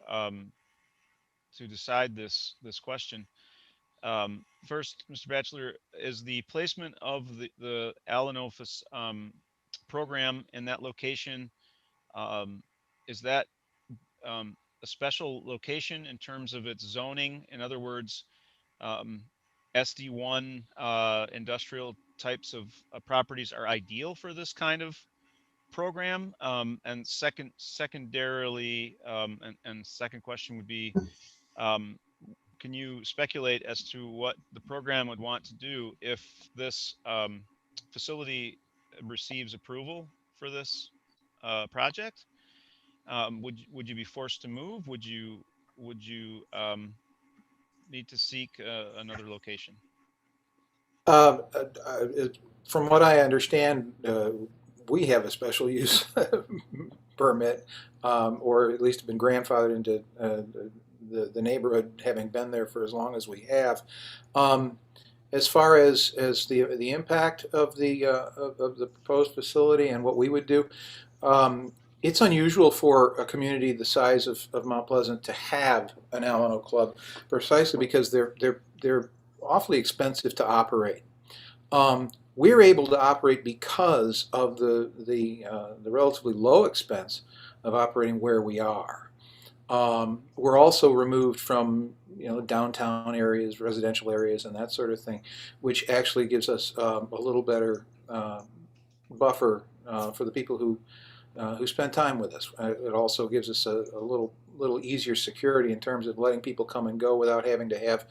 to decide this question. First, Mr. Batchelor, is the placement of the Al-Anon program in that location, is that a special location in terms of its zoning? In other words, SD1 industrial types of properties are ideal for this kind of program? And secondarily, and second question would be, can you speculate as to what the program would want to do if this facility receives approval for this project? Would you be forced to move? Would you need to seek another location? From what I understand, we have a special use permit, or at least been grandfathered into the neighborhood, having been there for as long as we have. As far as the impact of the proposed facility and what we would do, it's unusual for a community the size of Mount Pleasant to have an Al-Anon club, precisely because they're awfully expensive to operate. We're able to operate because of the relatively low expense of operating where we are. We're also removed from downtown areas, residential areas, and that sort of thing, which actually gives us a little better buffer for the people who spend time with us. It also gives us a little easier security in terms of letting people come and go without having to have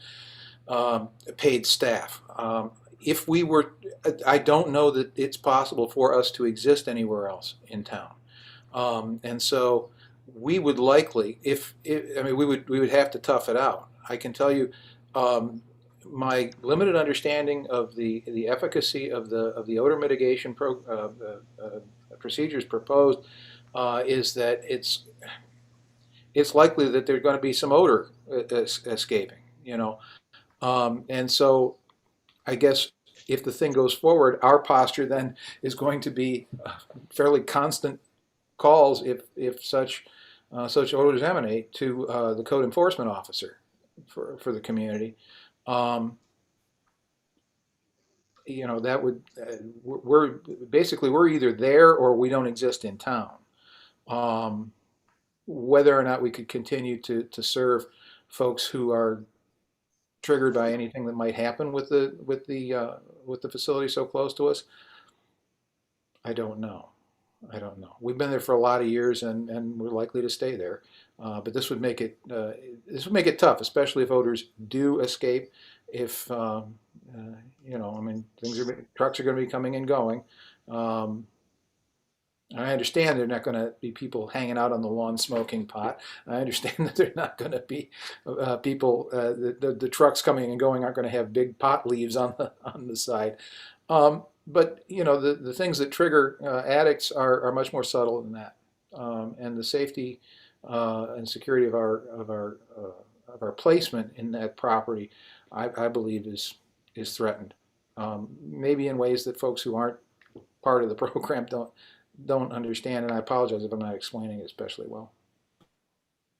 paid staff. If we were, I don't know that it's possible for us to exist anywhere else in town, and so we would likely, we would have to tough it out. I can tell you, my limited understanding of the efficacy of the odor mitigation procedures proposed is that it's likely that there's going to be some odor escaping, and so I guess if the thing goes forward, our posture then is going to be fairly constant calls if such odors emanate to the code enforcement officer for the community. That would we're either there or we don't exist in town. Whether or not we could continue to serve folks who are triggered by anything that might happen with the facility so close to us, I don't know. We've been there for a lot of years, and we're likely to stay there. But this would make it tough, especially if odors do escape. If trucks are going to be coming and going. I understand there are not going to be people hanging out on the lawn smoking pot. I understand that there are not going to be people, the trucks coming and going aren't going to have big pot leaves on the side. But you know, the things that trigger addicts are much more subtle than that. And the safety and security of our placement in that property, I believe, is threatened. Maybe in ways that folks who aren't part of the program don't understand, and I apologize if I'm not explaining it especially well.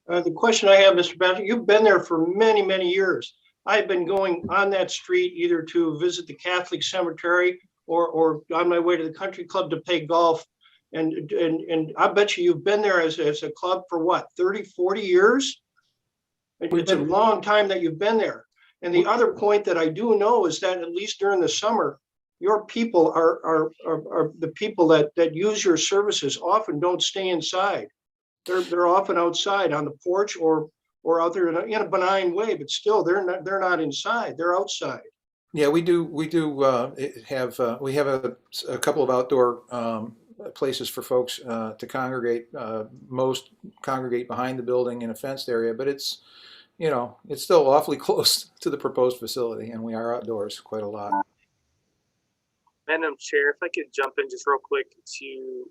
The question I have, Mr. Badger, you've been there for many, many years. I've been going on that street either to visit the Catholic cemetery or on my way to the country club to play golf. And I bet you've been there as a club for what, 30, 40 years? It's a long time that you've been there. And the other point that I do know is that at least during the summer, your people are the people that use your services often don't stay inside. They're often outside on the porch or out there in a benign way, but still they're not inside. They're outside. Yeah, we have a couple of outdoor places for folks to congregate. Most congregate behind the building in a fenced area, but it's still awfully close to the proposed facility, and we are outdoors quite a lot. Madam Chair, if I could jump in just real quick to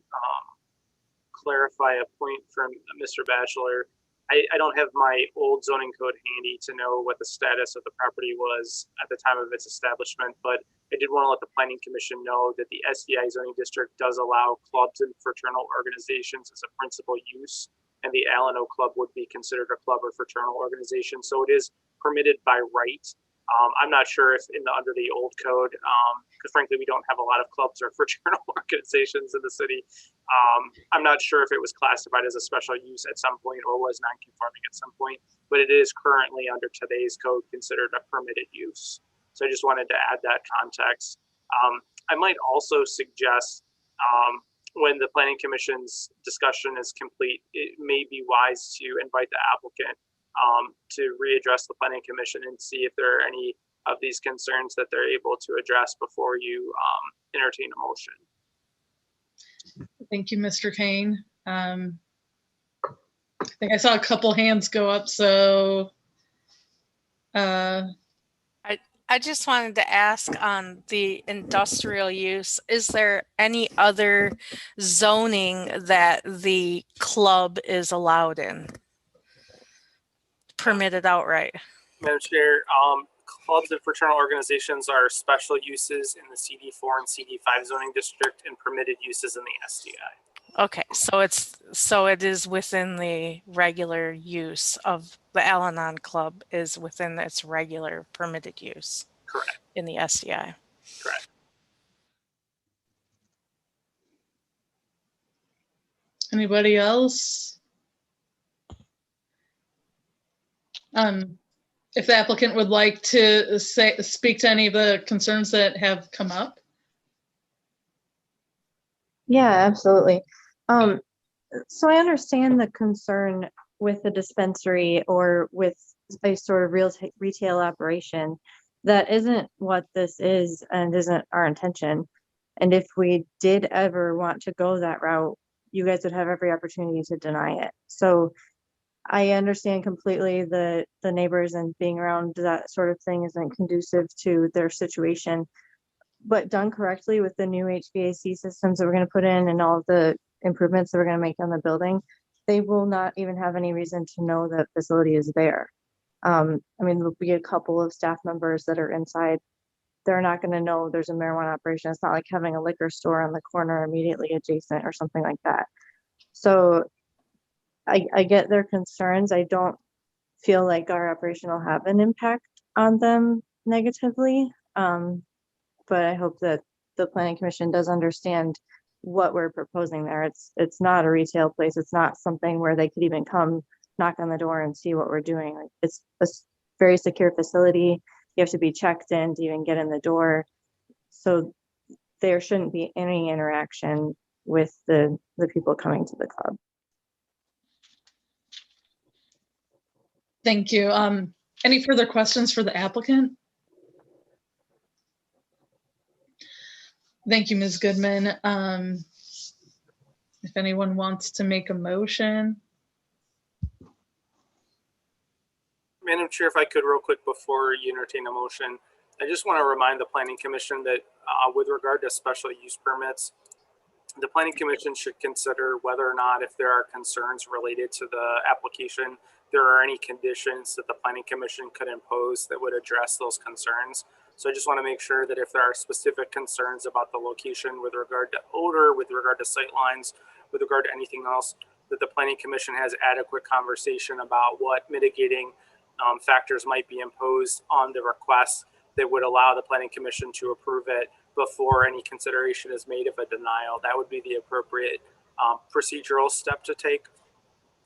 clarify a point from Mr. Batchelor. I don't have my old zoning code handy to know what the status of the property was at the time of its establishment, but I did want to let the Planning Commission know that the SDI zoning district does allow clubs and fraternal organizations as a principal use, and the Alano Club would be considered a club or fraternal organization, so it is permitted by right. I'm not sure if under the old code, because frankly, we don't have a lot of clubs or fraternal organizations in the city. I'm not sure if it was classified as a special use at some point or was non-conforming at some point, but it is currently under today's code considered a permitted use. So I just wanted to add that context. I might also suggest when the Planning Commission's discussion is complete, it may be wise to invite the applicant to readdress the Planning Commission and see if there are any of these concerns that they're able to address before you entertain a motion. Thank you, Mr. Kane. I think I saw a couple hands go up, so. I just wanted to ask on the industrial use, is there any other zoning that the club is allowed in? Permitted outright? Madam Chair, clubs and fraternal organizations are special uses in the CD4 and CD5 zoning district and permitted uses in the SDI. Okay, so it is within the regular use of the Al-Anon Club is within its regular permitted use. Correct. In the SDI. Correct. Anybody else? If the applicant would like to speak to any of the concerns that have come up. Yeah, absolutely. So I understand the concern with the dispensary or with a sort of retail operation. That isn't what this is and isn't our intention. And if we did ever want to go that route, you guys would have every opportunity to deny it. So I understand completely the neighbors and being around that sort of thing isn't conducive to their situation. But done correctly with the new HVAC systems that we're going to put in and all the improvements that we're going to make on the building, they will not even have any reason to know that facility is there. I mean, there'll be a couple of staff members that are inside. They're not going to know there's a marijuana operation. It's not like having a liquor store on the corner immediately adjacent or something like that. So I get their concerns. I don't feel like our operation will have an impact on them negatively. But I hope that the Planning Commission does understand what we're proposing there. It's not a retail place. It's not something where they could even come knock on the door and see what we're doing. Like, it's a very secure facility. You have to be checked in to even get in the door. So there shouldn't be any interaction with the people coming to the club. Thank you. Any further questions for the applicant? Thank you, Ms. Goodman. if anyone wants to make a motion. Madam Chair, if I could real quick before you entertain a motion, I just want to remind the Planning Commission that with regard to special use permits, the Planning Commission should consider whether or not, if there are concerns related to the application, there are any conditions that the Planning Commission could impose that would address those concerns. So I just want to make sure that if there are specific concerns about the location with regard to odor, with regard to sightlines, with regard to anything else, that the Planning Commission has adequate conversation about what mitigating factors might be imposed on the request that would allow the Planning Commission to approve it before any consideration is made of a denial. That would be the appropriate procedural step to take.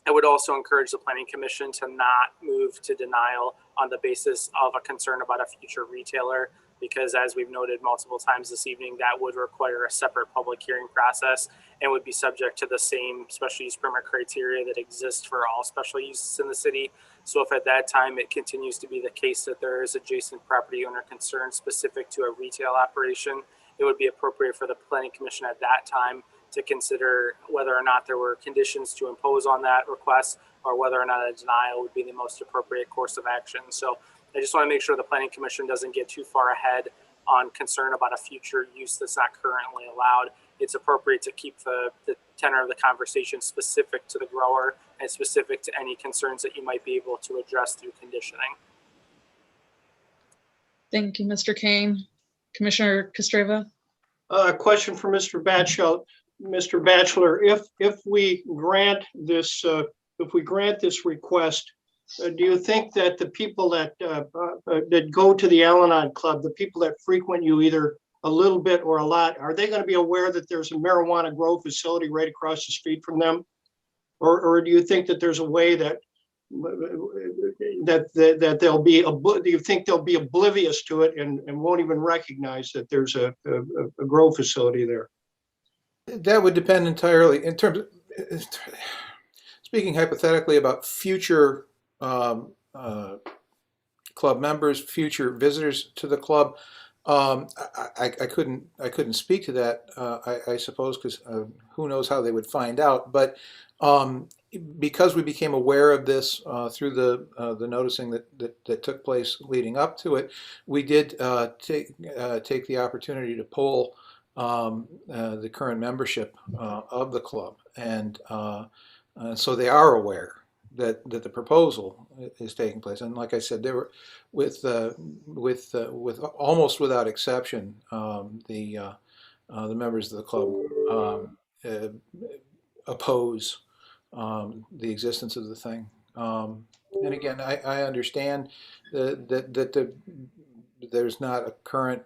I would also encourage the Planning Commission to not move to denial on the basis of a concern about a future retailer, because as we've noted multiple times this evening, that would require a separate public hearing process and would be subject to the same special use permit criteria that exist for all special uses in the city. So if at that time it continues to be the case that there is adjacent property owner concern specific to a retail operation, it would be appropriate for the Planning Commission at that time to consider whether or not there were conditions to impose on that request or whether or not a denial would be the most appropriate course of action. So I just want to make sure the Planning Commission doesn't get too far ahead on concern about a future use that's not currently allowed. It's appropriate to keep the tenor of the conversation specific to the grower and specific to any concerns that you might be able to address through conditioning. Thank you, Mr. Kane. Commissioner Kostreva? Question for Mr. Batchel. Mr. Batchelor, if we grant this request, do you think that the people that go to the Al-Anon Club, the people that frequent you either a little bit or a lot, are they going to be aware that there's a marijuana grow facility right across the street from them, or do you think that there's a way that they'll be? Do you think they'll be oblivious to it and won't even recognize that there's a grow facility there? That would depend entirely in terms of, speaking hypothetically about future club members, future visitors to the club. I couldn't speak to that, I suppose, because who knows how they would find out. But because we became aware of this through the noticing that took place leading up to it, we did take the opportunity to poll the current membership of the club, and so they are aware that the proposal is taking place. And like I said, there were with almost without exception, the members of the club oppose the existence of the thing. And again, I understand that there's not a current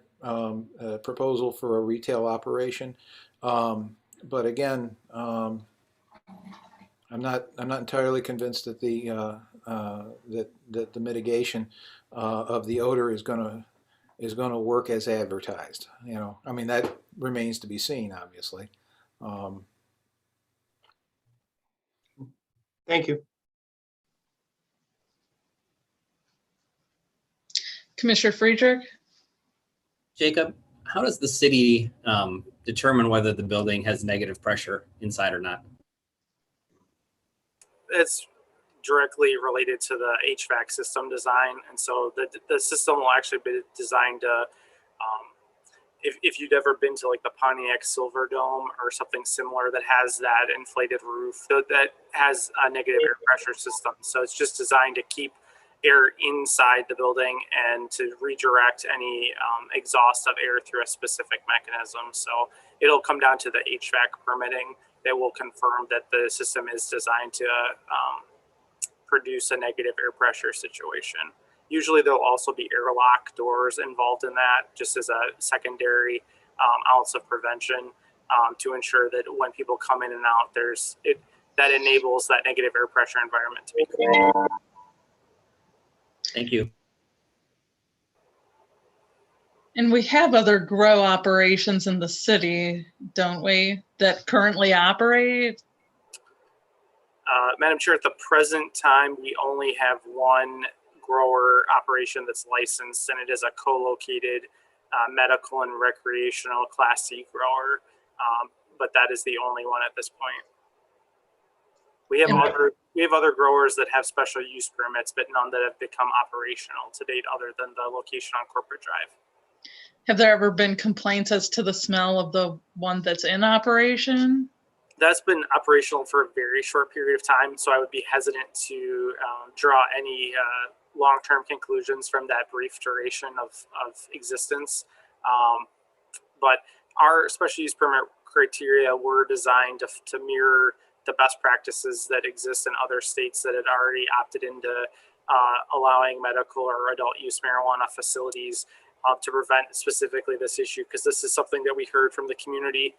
proposal for a retail operation, but again, I'm not entirely convinced that the mitigation of the odor is going to work as advertised. You know, I mean, that remains to be seen, obviously. Thank you. Commissioner Friedrich? Jacob, how does the city determine whether the building has negative pressure inside or not? It's directly related to the HVAC system design. And so the system will actually be designed to, if you've ever been to like the Pontiac Silverdome or something similar that has that inflated roof, that has a negative air pressure system. So it's just designed to keep air inside the building and to redirect any exhaust of air through a specific mechanism. So it'll come down to the HVAC permitting that will confirm that the system is designed to produce a negative air pressure situation. Usually there'll also be airlock doors involved in that, just as a secondary ounce of prevention to ensure that when people come in and out, that enables that negative air pressure environment to be created. Thank you. And we have other grow operations in the city, don't we, that currently operate? Madam Chair, at the present time, we only have one grower operation that's licensed, and it is a co-located medical and recreational Class C grower. but that is the only one at this point. We have And- other growers that have special use permits, but none that have become operational to date other than the location on Corporate Drive. Have there ever been complaints as to the smell of the one that's in operation? That's been operational for a very short period of time, so I would be hesitant to draw any long-term conclusions from that brief duration of existence. But our special use permit criteria were designed to mirror the best practices that exist in other states that had already opted into allowing medical or adult use marijuana facilities to prevent specifically this issue, because this is something that we heard from the community.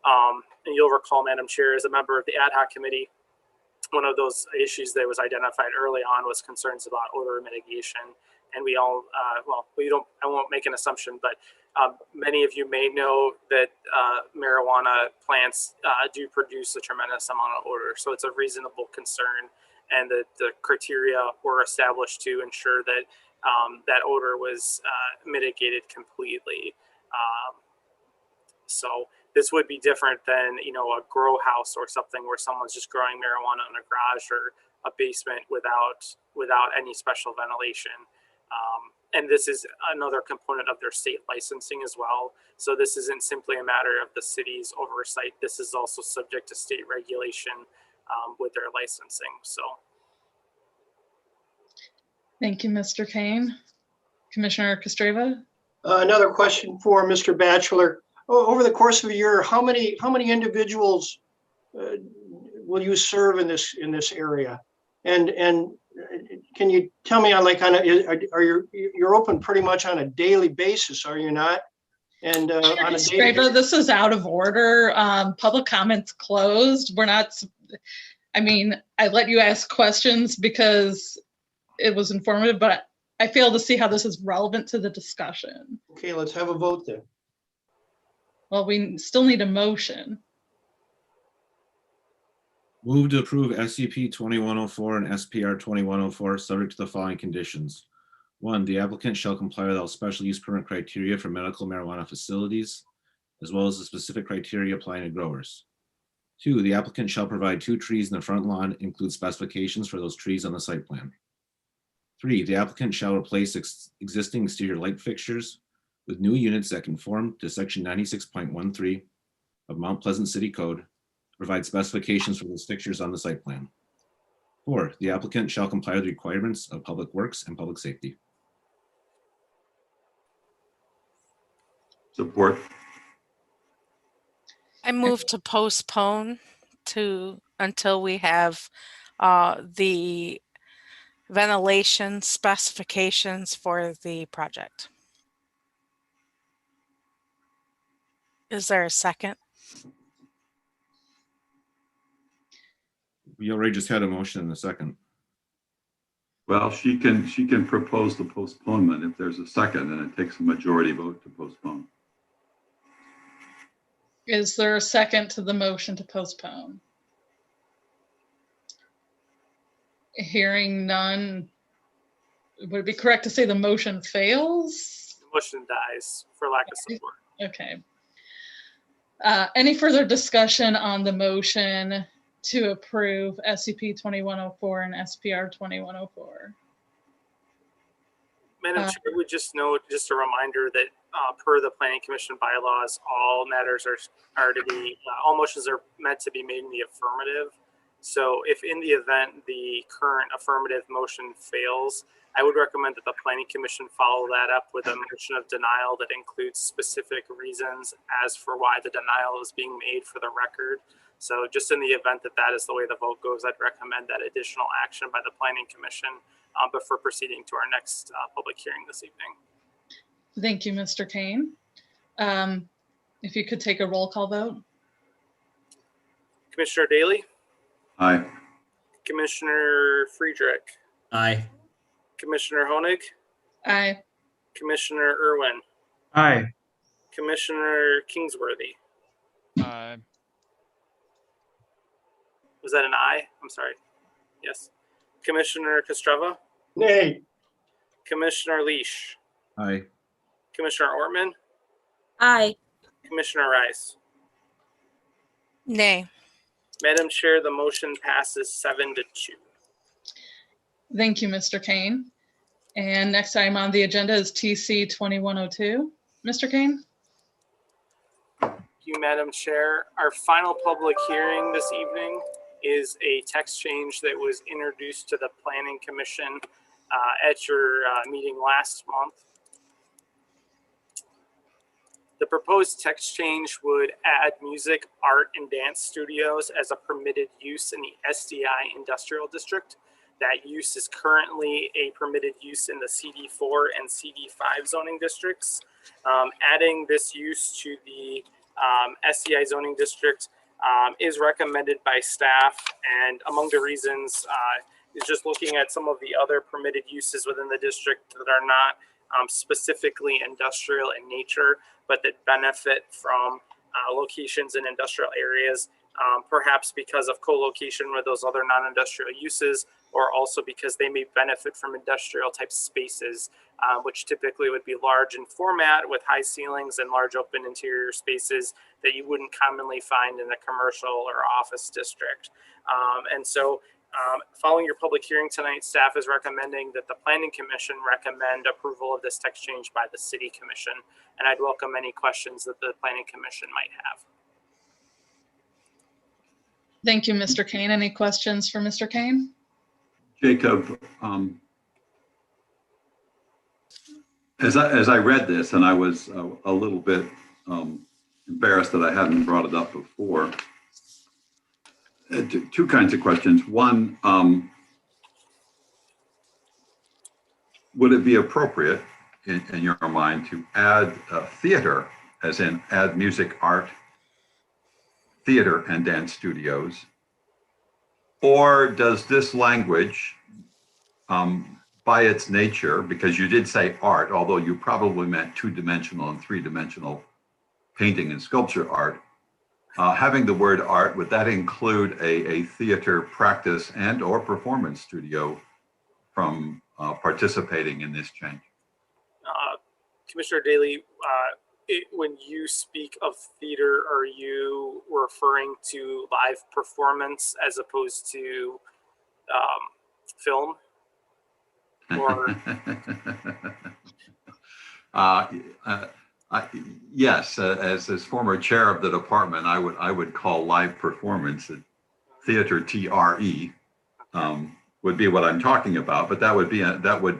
And you'll recall, Madam Chair, as a member of the ad hoc committee, one of those issues that was identified early on was concerns about odor mitigation. And we all, I won't make an assumption, but many of you may know that marijuana plants do produce a tremendous amount of odor. So it's a reasonable concern, and that the criteria were established to ensure that that odor was mitigated completely. So this would be different than, a grow house or something where someone's just growing marijuana in a garage or a basement without any special ventilation. And this is another component of their state licensing as well. So this isn't simply a matter of the city's oversight. This is also subject to state regulation with their licensing. So. Thank you, Mr. Kane. Commissioner Kostreva? Another question for Mr. Batchelor. Over the course of a year, how many individuals will you serve in this area? And can you tell me you're open pretty much on a daily basis, are you not? And on a daily basis, this is out of order. Public comments closed. We're not. I let you ask questions because it was informative, but I fail to see how this is relevant to the discussion. Okay, let's have a vote then. Well, we still need a motion. Move to approve SCP-2104 and SPR-2104, subject to the following conditions. 1, the applicant shall comply with all special use permit criteria for medical marijuana facilities, as well as the specific criteria applying to growers. 2, the applicant shall provide 2 trees in the front lawn, include specifications for those trees on the site plan. 3, the applicant shall replace existing exterior light fixtures with new units that conform to section 96.13 of Mount Pleasant City Code, provide specifications for those fixtures on the site plan. 4, the applicant shall comply with the requirements of Public Works and Public Safety. Support. I move to postpone until we have the ventilation specifications for the project. Is there a second? We already just had a motion in a second. Well, she can propose the postponement if there's a second, and it takes a majority vote to postpone. Is there a second to the motion to postpone? Hearing none, would it be correct to say the motion fails? The motion dies for lack of support. Okay. Any further discussion on the motion to approve SCP-2104 and SPR-2104? Madam Chair, we just note, just a reminder that per the Planning Commission bylaws, all matters are to be, all motions are meant to be made in the affirmative. So if in the event the current affirmative motion fails, I would recommend that the Planning Commission follow that up with a motion of denial that includes specific reasons as for why the denial is being made for the record. So just in the event that that is the way the vote goes, I'd recommend that additional action by the Planning Commission before proceeding to our next public hearing this evening. Thank you, Mr. Kane. If you could take a roll call vote. Commissioner Daly? Aye. Commissioner Friedrich? Aye. Commissioner Honig? Aye. Commissioner Irwin? Aye. Commissioner Kingsworthy? Aye. Was that an aye? I'm sorry. Yes. Commissioner Kostreva? Nay. Commissioner Leash? Aye. Commissioner Ortman? Aye. Commissioner Rice? Nay. Madam Chair, the motion passes 7-2. Thank you, Mr. Kane. And next item on the agenda is TC 2102. Mr. Kane? Thank you, Madam Chair. Our final public hearing this evening is a text change that was introduced to the Planning Commission at your meeting last month. The proposed text change would add music, art, and dance studios as a permitted use in the SDI Industrial District. That use is currently a permitted use in the CD4 and CD5 zoning districts. Adding this use to the SDI zoning district is recommended by staff, and among the reasons is just looking at some of the other permitted uses within the district that are not specifically industrial in nature, but that benefit from locations in industrial areas, perhaps because of co-location with those other non-industrial uses, or also because they may benefit from industrial type spaces, which typically would be large in format with high ceilings and large open interior spaces that you wouldn't commonly find in a commercial or office district. And so following your public hearing tonight, staff is recommending that the Planning Commission recommend approval of this text change by the City Commission. And I'd welcome any questions that the Planning Commission might have. Thank you, Mr. Kane. Any questions for Mr. Kane? Jacob, as I read this, and I was a little bit embarrassed that I hadn't brought it up before, two kinds of questions. One, would it be appropriate in your mind to add theater, as in add music, art, theater, and dance studios? Or does this language, by its nature, because you did say art, although you probably meant two-dimensional and three-dimensional painting and sculpture art, having the word art, would that include a theater practice and or performance studio from participating in this change? Commissioner Daly, when you speak of theater, are you referring to live performance as opposed to film? Or yes, as former chair of the department, I would call live performance theater, TRE, would be what I'm talking about. But that would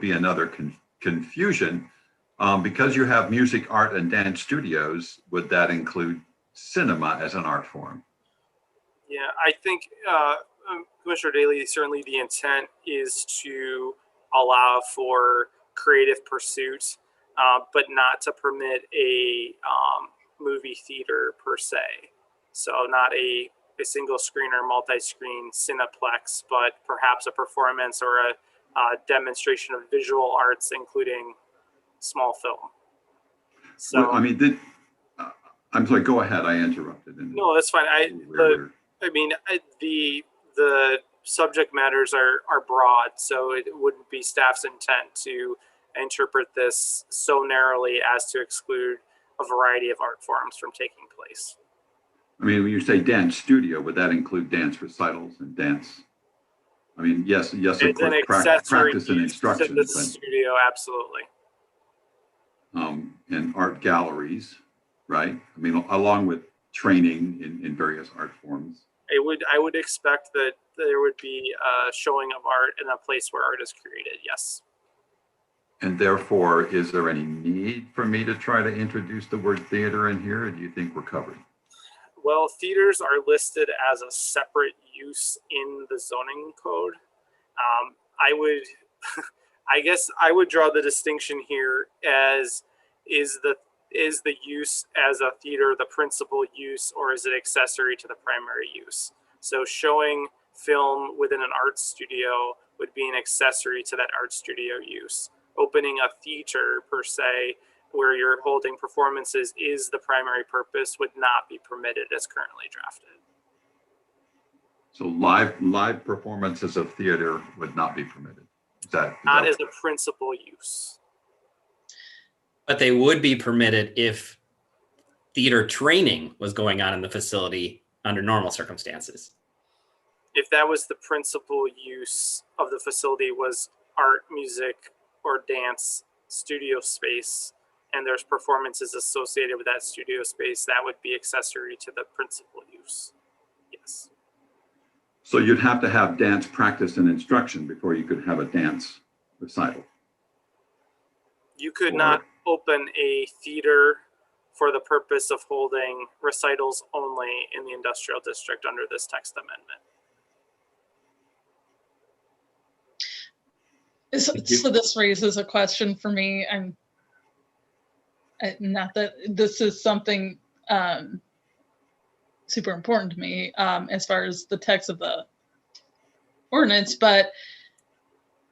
be another confusion. Because you have music, art, and dance studios, would that include cinema as an art form? yeah, I think Commissioner Daly, certainly the intent is to allow for creative pursuit, but not to permit a movie theater per se. So not a single screen or multi-screen Cineplex, but perhaps a performance or a demonstration of visual arts, including small film. So Well, I mean, I'm sorry, go ahead, I interrupted. No, that's fine. The subject matters are broad, so it wouldn't be staff's intent to interpret this so narrowly as to exclude a variety of art forms from taking place. I mean, when you say dance studio, would that include dance recitals and dance? I mean, yes, of It's course, an accessory practice and use instruction, to the but studio, absolutely. and art galleries, right? I mean, along with training in various art forms. I would expect that there would be a showing of art in a place where art is created, yes. And therefore, is there any need for me to try to introduce the word theater in here, or do you think we're covered? Well, theaters are listed as a separate use in the zoning code. I guess I would draw the distinction here as is the use as a theater the principal use, or is it accessory to the primary use? So showing film within an art studio would be an accessory to that art studio use. Opening a theater per se, where you're holding performances, is the primary purpose, would not be permitted as currently drafted. So live performances of theater would not be permitted. Is that Not as a principal use. But they would be permitted if theater training was going on in the facility under normal circumstances. If that was the principal use of the facility was art, music, or dance studio space, and there's performances associated with that studio space, that would be accessory to the principal use. Yes. So you'd have to have dance practice and instruction before you could have a dance recital. You could not open a theater for the purpose of holding recitals only in the industrial district under this text amendment. So this raises a question for me. Not that this is something super important to me as far as the text of the ordinance, but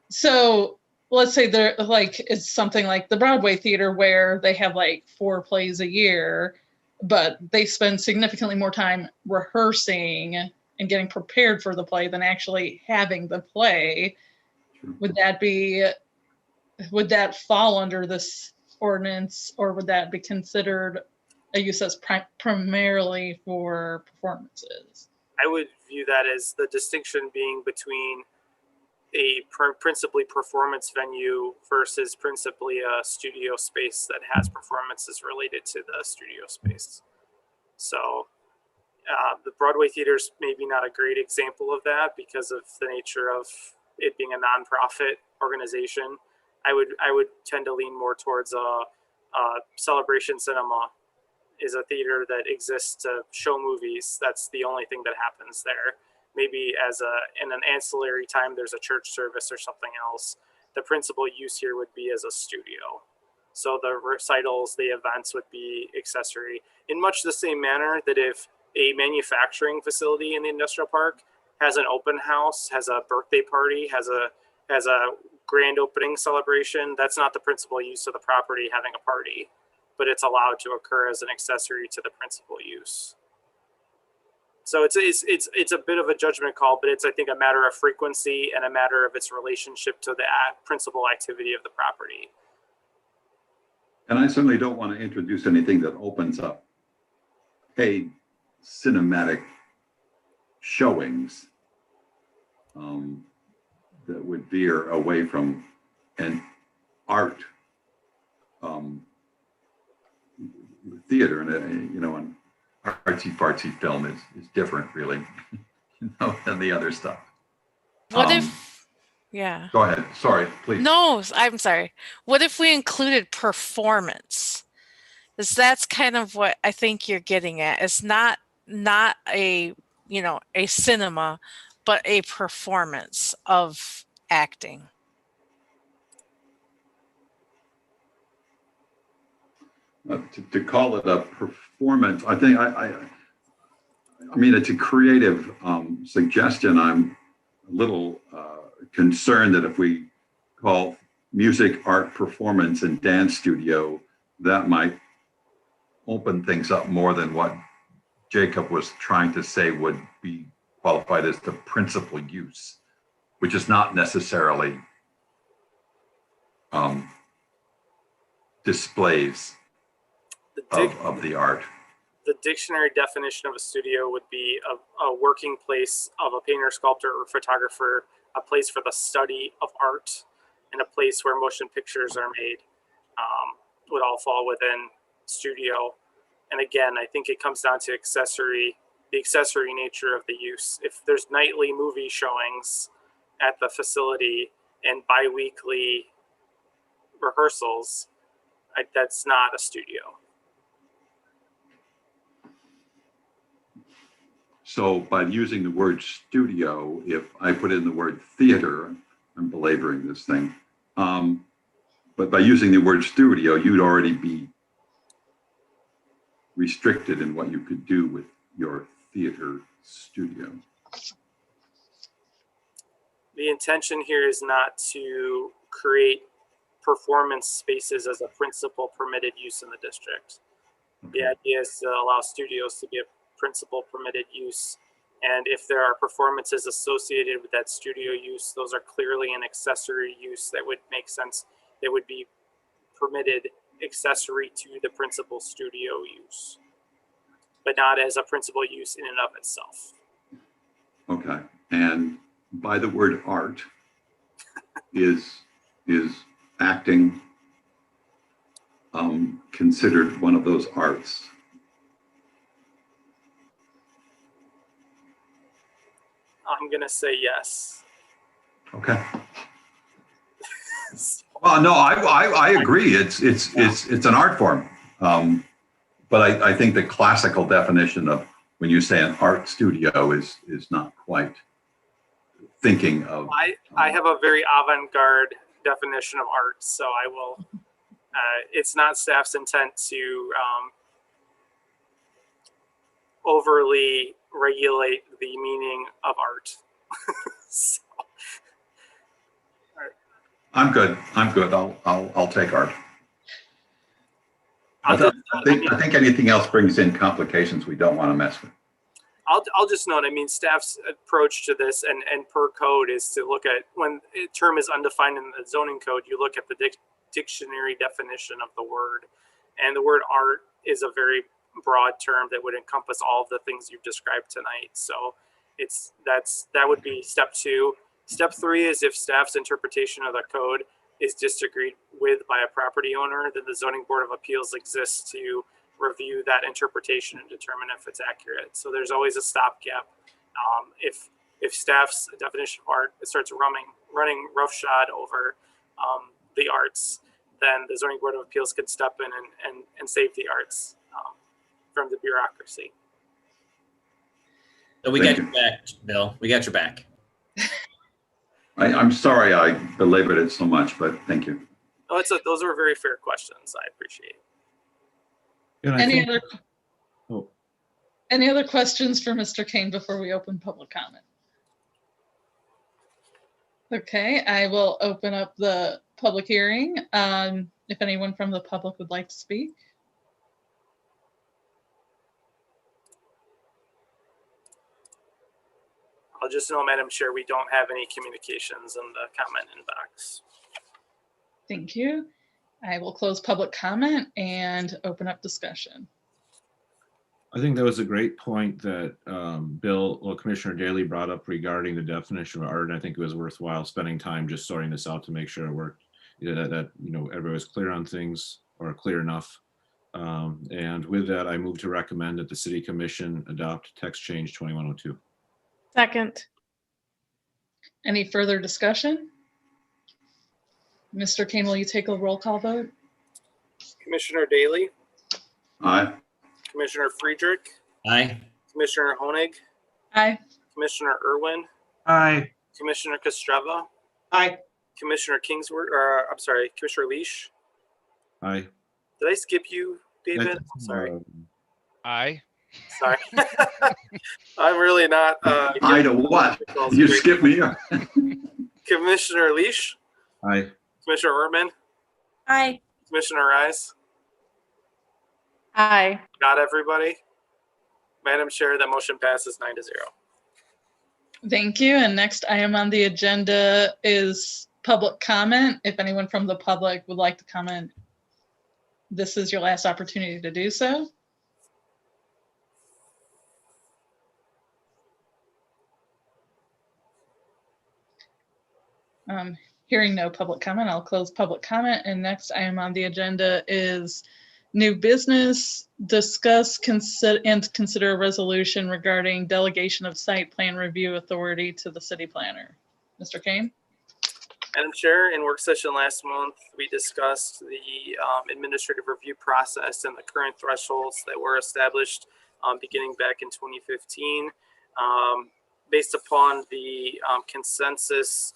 so let's say they're like, it's something like the Broadway theater where they have like 4 plays a year, but they spend significantly more time rehearsing and getting prepared for the play than actually having the play. Would that fall under this ordinance, or would that be considered a use as primarily for performances? I would view that as the distinction being between a principally performance venue versus principally a studio space that has performances related to the studio space. So the Broadway theater's maybe not a great example of that because of the nature of it being a nonprofit organization. I would tend to lean more towards a Celebration Cinema is a theater that exists to show movies. That's the only thing that happens there. Maybe in an ancillary time, there's a church service or something else. The principal use here would be as a studio. So the recitals, the events would be accessory in much the same manner that if a manufacturing facility in the industrial park has an open house, has a birthday party, has a grand opening celebration, that's not the principal use of the property having a party, but it's allowed to occur as an accessory to the principal use. So it's a bit of a judgment call, but it's, I think, a matter of frequency and a matter of its relationship to the principal activity of the property. And I certainly don't want to introduce anything that opens up paid cinematic showings that would veer away from an art theater. And an artsy-fartsy film is different, really, than the other stuff. What if, yeah. Go ahead. Sorry, please. No, I'm sorry. What if we included performance? Because that's kind of what I think you're getting at. It's not a cinema, but a performance of acting. To call it a performance, I think I mean, it's a creative suggestion. I'm a little concerned that if we call music, art, performance, and dance studio, that might open things up more than what Jacob was trying to say would be qualified as the principal use, which is not necessarily displays of the art. The dictionary definition of a studio would be a working place of a painter, sculptor, or photographer, a place for the study of art, and a place where motion pictures are made would all fall within studio. And again, I think it comes down to the accessory nature of the use. If there's nightly movie showings at the facility and bi-weekly rehearsals, that's not a studio. So by using the word studio, if I put in the word theater, I'm belaboring this thing, but by using the word studio, you'd already be restricted in what you could do with your theater studio. The intention here is not to create performance spaces as a principal permitted use in the district. The idea is to allow studios to be a principal permitted use. And if there are performances associated with that studio use, those are clearly an accessory use that would make sense. That would be permitted accessory to the principal studio use. but not as a principal use in and of itself. Okay. And by the word art, is acting considered one of those arts? I'm gonna say yes. Okay. Well, no, I agree. It's an art form. But I think the classical definition of when you say an art studio is not quite thinking of. I have a very avant-garde definition of art, so I will. It's not staff's intent to overly regulate the meaning of art. So, I'm good. I'll take art. I think anything else brings in complications we don't want to mess with. I'll just note, I mean, staff's approach to this and per code is to look at when a term is undefined in the zoning code, you look at the dictionary definition of the word. And the word art is a very broad term that would encompass all of the things you've described tonight. So that would be step 2. Step 3 is if staff's interpretation of the code is disagreed with by a property owner, then the zoning board of appeals exists to review that interpretation and determine if it's accurate. So there's always a stopgap. If staff's definition of art starts running roughshod over the arts, then the zoning board of appeals could step in and save the arts from the bureaucracy. So we got your back, Bill. We got your back. I'm sorry I belabored it so much, but thank you. Oh, those are very fair questions. I appreciate it. Any other questions for Mr. Kane before we open public comment? Okay, I will open up the public hearing. If anyone from the public would like to speak. I'll just know, Madam Chair, we don't have any communications in the comment inbox. Thank you. I will close public comment and open up discussion. I think that was a great point that Commissioner Daly brought up regarding the definition of art. And I think it was worthwhile spending time just sorting this out to make sure it worked, that everybody was clear on things or clear enough. And with that, I move to recommend that the City Commission adopt text change 2102. Second. Any further discussion? Mr. Kane, will you take a roll call vote? Commissioner Daly, Aye. Commissioner Friedrich, Aye. Commissioner Honig, Aye. Commissioner Irwin, Aye. Commissioner Kostreva, Aye. Commissioner Commissioner Leash. Aye. Did I skip you, David? Sorry. Aye. Sorry. I'm really not. I know what. You skipped me. Commissioner Leash, Aye. Commissioner Ortman, Aye. Commissioner Rise. Aye. Got everybody? Madam Chair, that motion passes 9-0. Thank you. And next item on the agenda is public comment. If anyone from the public would like to comment, this is your last opportunity to do so. Hearing no public comment, I'll close public comment. And next item on the agenda is new business. Discuss, consider a resolution regarding delegation of site plan review authority to the city planner. Mr. Kane? Madam Chair, in work session last month, we discussed the administrative review process and the current thresholds that were established beginning back in 2015. Based upon the consensus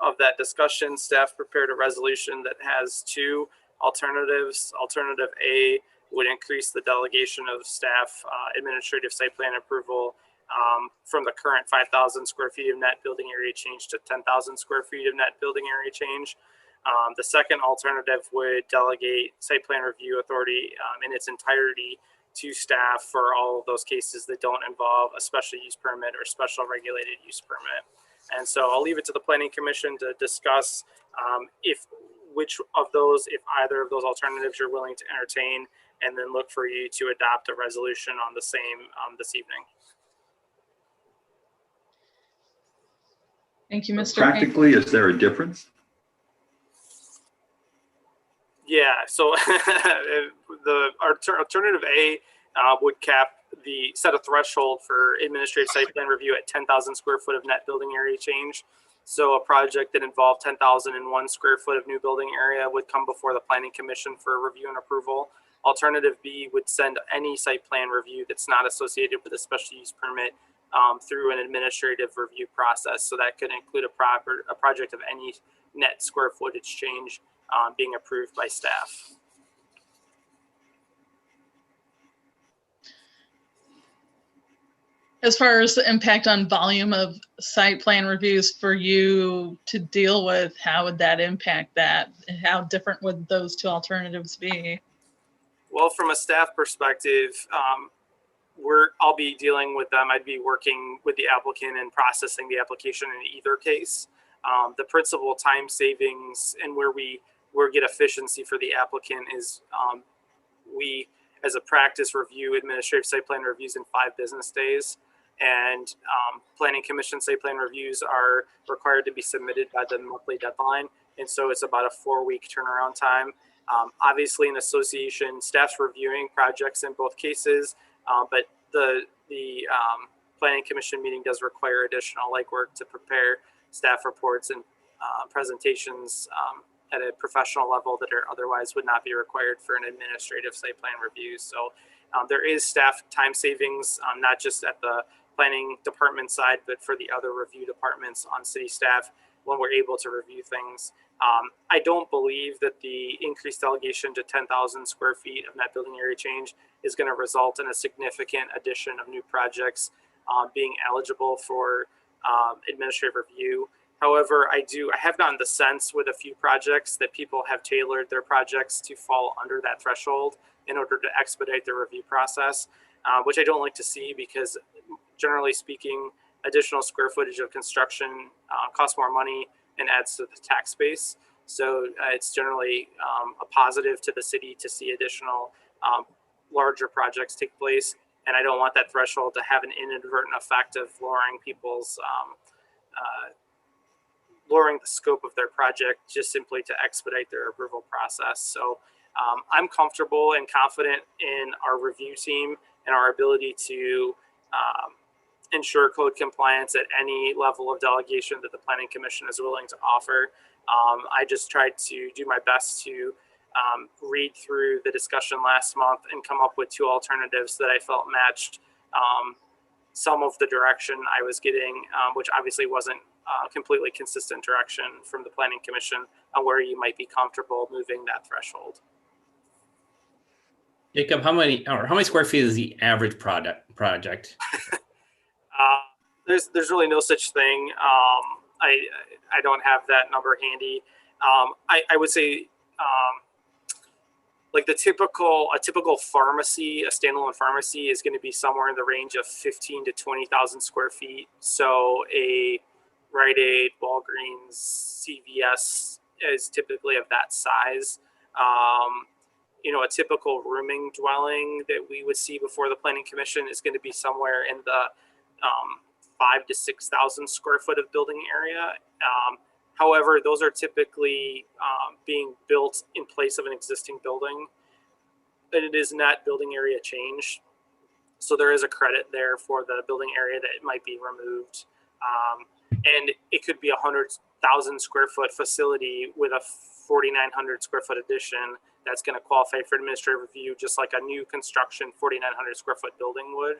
of that discussion, staff prepared a resolution that has 2 alternatives. Alternative A would increase the delegation of staff administrative site plan approval from the current 5,000 square feet of net building area change to 10,000 square feet of net building area change. The second alternative would delegate site plan review authority in its entirety to staff for all of those cases that don't involve a special use permit or special regulated use permit. And so I'll leave it to the Planning Commission to discuss if either of those alternatives you're willing to entertain, and then look for you to adopt a resolution on the same this evening. Thank you, Mr. Payne. Practically, is there a difference? Yeah, so the alternative A would set a threshold for administrative site plan review at 10,000 square foot of net building area change. So a project that involved 10,001 square foot of new building area would come before the Planning Commission for review and approval. Alternative B would send any site plan review that's not associated with a special use permit through an administrative review process. So that could include a project of any net square footage change being approved by staff. As far as the impact on volume of site plan reviews for you to deal with, how would that impact that? How different would those two alternatives be? Well, from a staff perspective, I'll be dealing with them. I'd be working with the applicant and processing the application in either case. The principal time savings and where we get efficiency for the applicant is we, as a practice, review administrative site plan reviews in 5 business days. And Planning Commission site plan reviews are required to be submitted by the monthly deadline. And so it's about a 4-week turnaround time. Obviously, in association, staff's reviewing projects in both cases, but the Planning Commission meeting does require additional legwork to prepare staff reports and presentations at a professional level that are otherwise would not be required for an administrative site plan review. So there is staff time savings, not just at the planning department side, but for the other review departments on city staff when we're able to review things. I don't believe that the increased delegation to 10,000 square feet of net building area change is going to result in a significant addition of new projects being eligible for administrative review. However, I have gotten the sense with a few projects that people have tailored their projects to fall under that threshold in order to expedite the review process, which I don't like to see because generally speaking, additional square footage of construction costs more money and adds to the tax base. So it's generally a positive to the city to see additional larger projects take place. And I don't want that threshold to have an inadvertent effect of lowering people's lowering the scope of their project just simply to expedite their approval process. So I'm comfortable and confident in our review team and our ability to ensure code compliance at any level of delegation that the Planning Commission is willing to offer. I just tried to do my best to read through the discussion last month and come up with 2 alternatives that I felt matched some of the direction I was getting, which obviously wasn't completely consistent direction from the Planning Commission on where you might be comfortable moving that threshold. Jacob, how many square feet is the average project? There's really no such thing. I don't have that number handy. I would say like a typical pharmacy, a standalone pharmacy is going to be somewhere in the range of 15 to 20,000 square feet. So a Rite Aid, Walgreens, CVS is typically of that size. A typical rooming dwelling that we would see before the Planning Commission is going to be somewhere in the 5,000 to 6,000 square foot of building area. However, those are typically being built in place of an existing building, and it is net building area change. So there is a credit there for the building area that it might be removed. And it could be a 100,000 square foot facility with a 4,900 square foot addition that's going to qualify for administrative review, just like a new construction 4,900 square foot building would.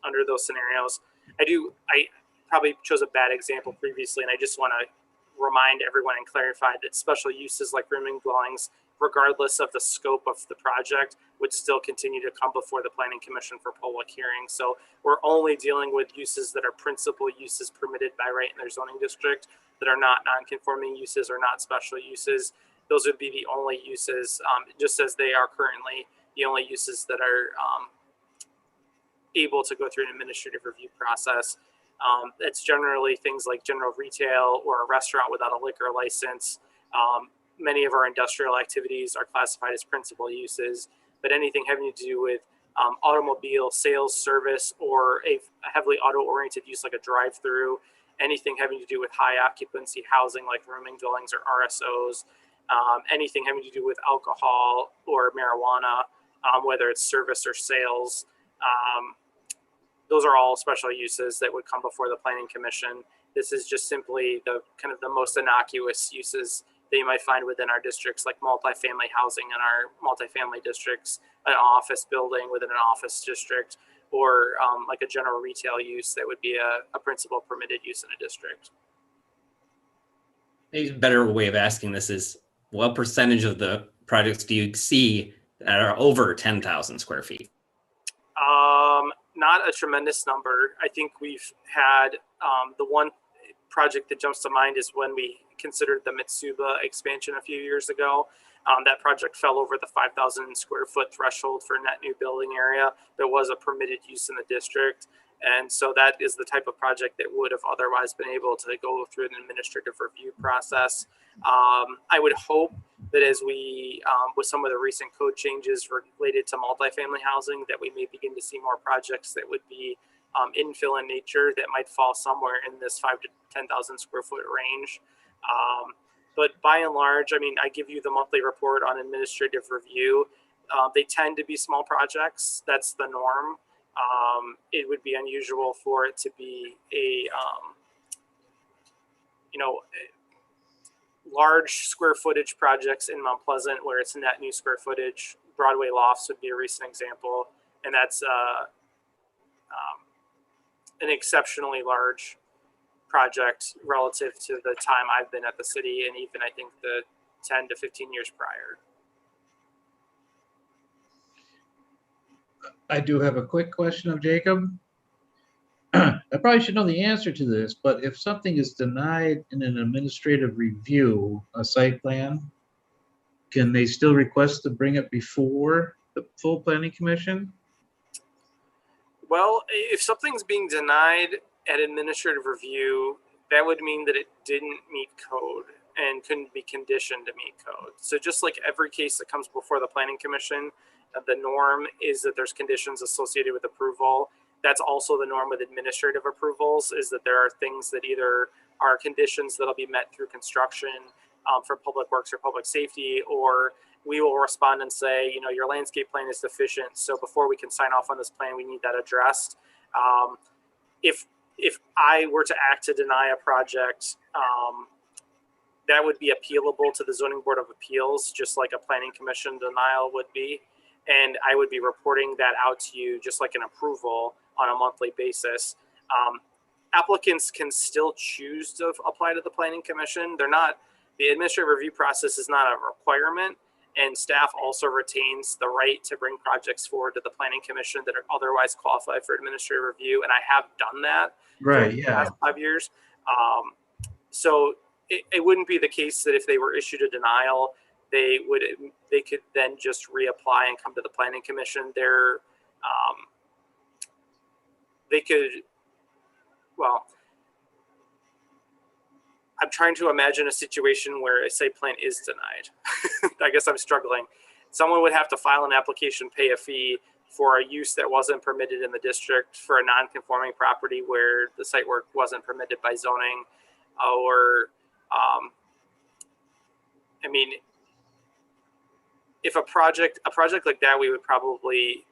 Under those scenarios, I probably chose a bad example previously, and I just want to remind everyone and clarify that special uses like rooming dwellings, regardless of the scope of the project, would still continue to come before the Planning Commission for public hearing. So we're only dealing with uses that are principal uses permitted by right in their zoning district that are not non-conforming uses or not special uses. Those would be the only uses, just as they are currently the only uses that are able to go through an administrative review process. It's generally things like general retail or a restaurant without a liquor license. Many of our industrial activities are classified as principal uses. but anything having to do with automobile sales, service, or a heavily auto-oriented use like a drive-through, anything having to do with high occupancy housing like rooming dwellings or RSOs, anything having to do with alcohol or marijuana, whether it's service or sales. Those are all special uses that would come before the Planning Commission. This is just simply the kind of the most innocuous uses that you might find within our districts, like multifamily housing in our multifamily districts, an office building within an office district, or like a general retail use that would be a principal permitted use in a district. Maybe a better way of asking this is, what percentage of the projects do you see that are over 10,000 square feet? Not a tremendous number. I think we've had the one project that jumps to mind is when we considered the Mitsuba expansion a few years ago. That project fell over the 5,000 square foot threshold for net new building area. There was a permitted use in the district. And so that is the type of project that would have otherwise been able to go through an administrative review process. I would hope that as we, with some of the recent code changes related to multifamily housing, that we may begin to see more projects that would be infill in nature that might fall somewhere in this 5,000 to 10,000 square foot range. But by and large, I mean, I give you the monthly report on administrative review. They tend to be small projects. That's the norm. It would be unusual for it to be a, large square footage projects in Mount Pleasant where it's net new square footage. Broadway Lofts would be a recent example, and that's an exceptionally large project relative to the time I've been at the city, and even I think the 10 to 15 years prior. I do have a quick question of Jacob. I probably should know the answer to this, but if something is denied in an administrative review, a site plan, can they still request to bring it before the full planning commission? Well, if something's being denied at administrative review, that would mean that it didn't meet code and couldn't be conditioned to meet code. So just like every case that comes before the planning commission, the norm is that there's conditions associated with approval. That's also the norm with administrative approvals, is that there are things that either are conditions that'll be met through construction for public works or public safety, or we will respond and say, your landscape plan is deficient. So before we can sign off on this plan, we need that addressed. If I were to act to deny a project, that would be appealable to the Zoning Board of Appeals, just like a planning commission denial would be. And I would be reporting that out to you just like an approval on a monthly basis. Applicants can still choose to apply to the Planning Commission. The administrative review process is not a requirement, and staff also retains the right to bring projects forward to the Planning Commission that are otherwise qualified for administrative review, and I have done that Right, for the yeah. past 5 years. So it wouldn't be the case that if they were issued a denial, they could then just reapply and come to the Planning Commission. I'm trying to imagine a situation where a site plan is denied. I guess I'm struggling. Someone would have to file an application, pay a fee for a use that wasn't permitted in the district for a non-conforming property where the site work wasn't permitted by zoning, or if a project like that, we would probably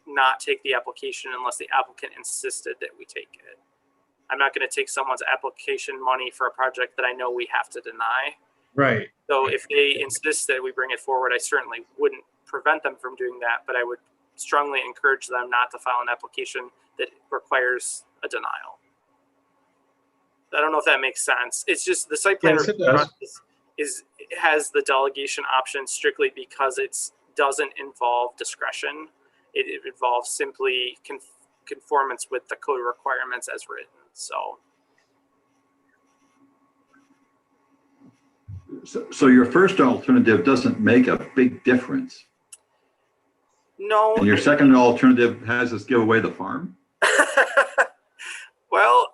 not take the application unless the applicant insisted that we take it. I'm not going to take someone's application money for a project that I know we have to deny. Right. So if they insist that we bring it forward, I certainly wouldn't prevent them from doing that, but I would strongly encourage them not to file an application that requires a denial. I don't know if that makes sense. It's just the site plan Yes, it does. has the delegation option strictly because it doesn't involve discretion. It involves simply conformance with the code requirements as written. So your first alternative doesn't make a big difference. No. And your second alternative has us give away the farm? Well,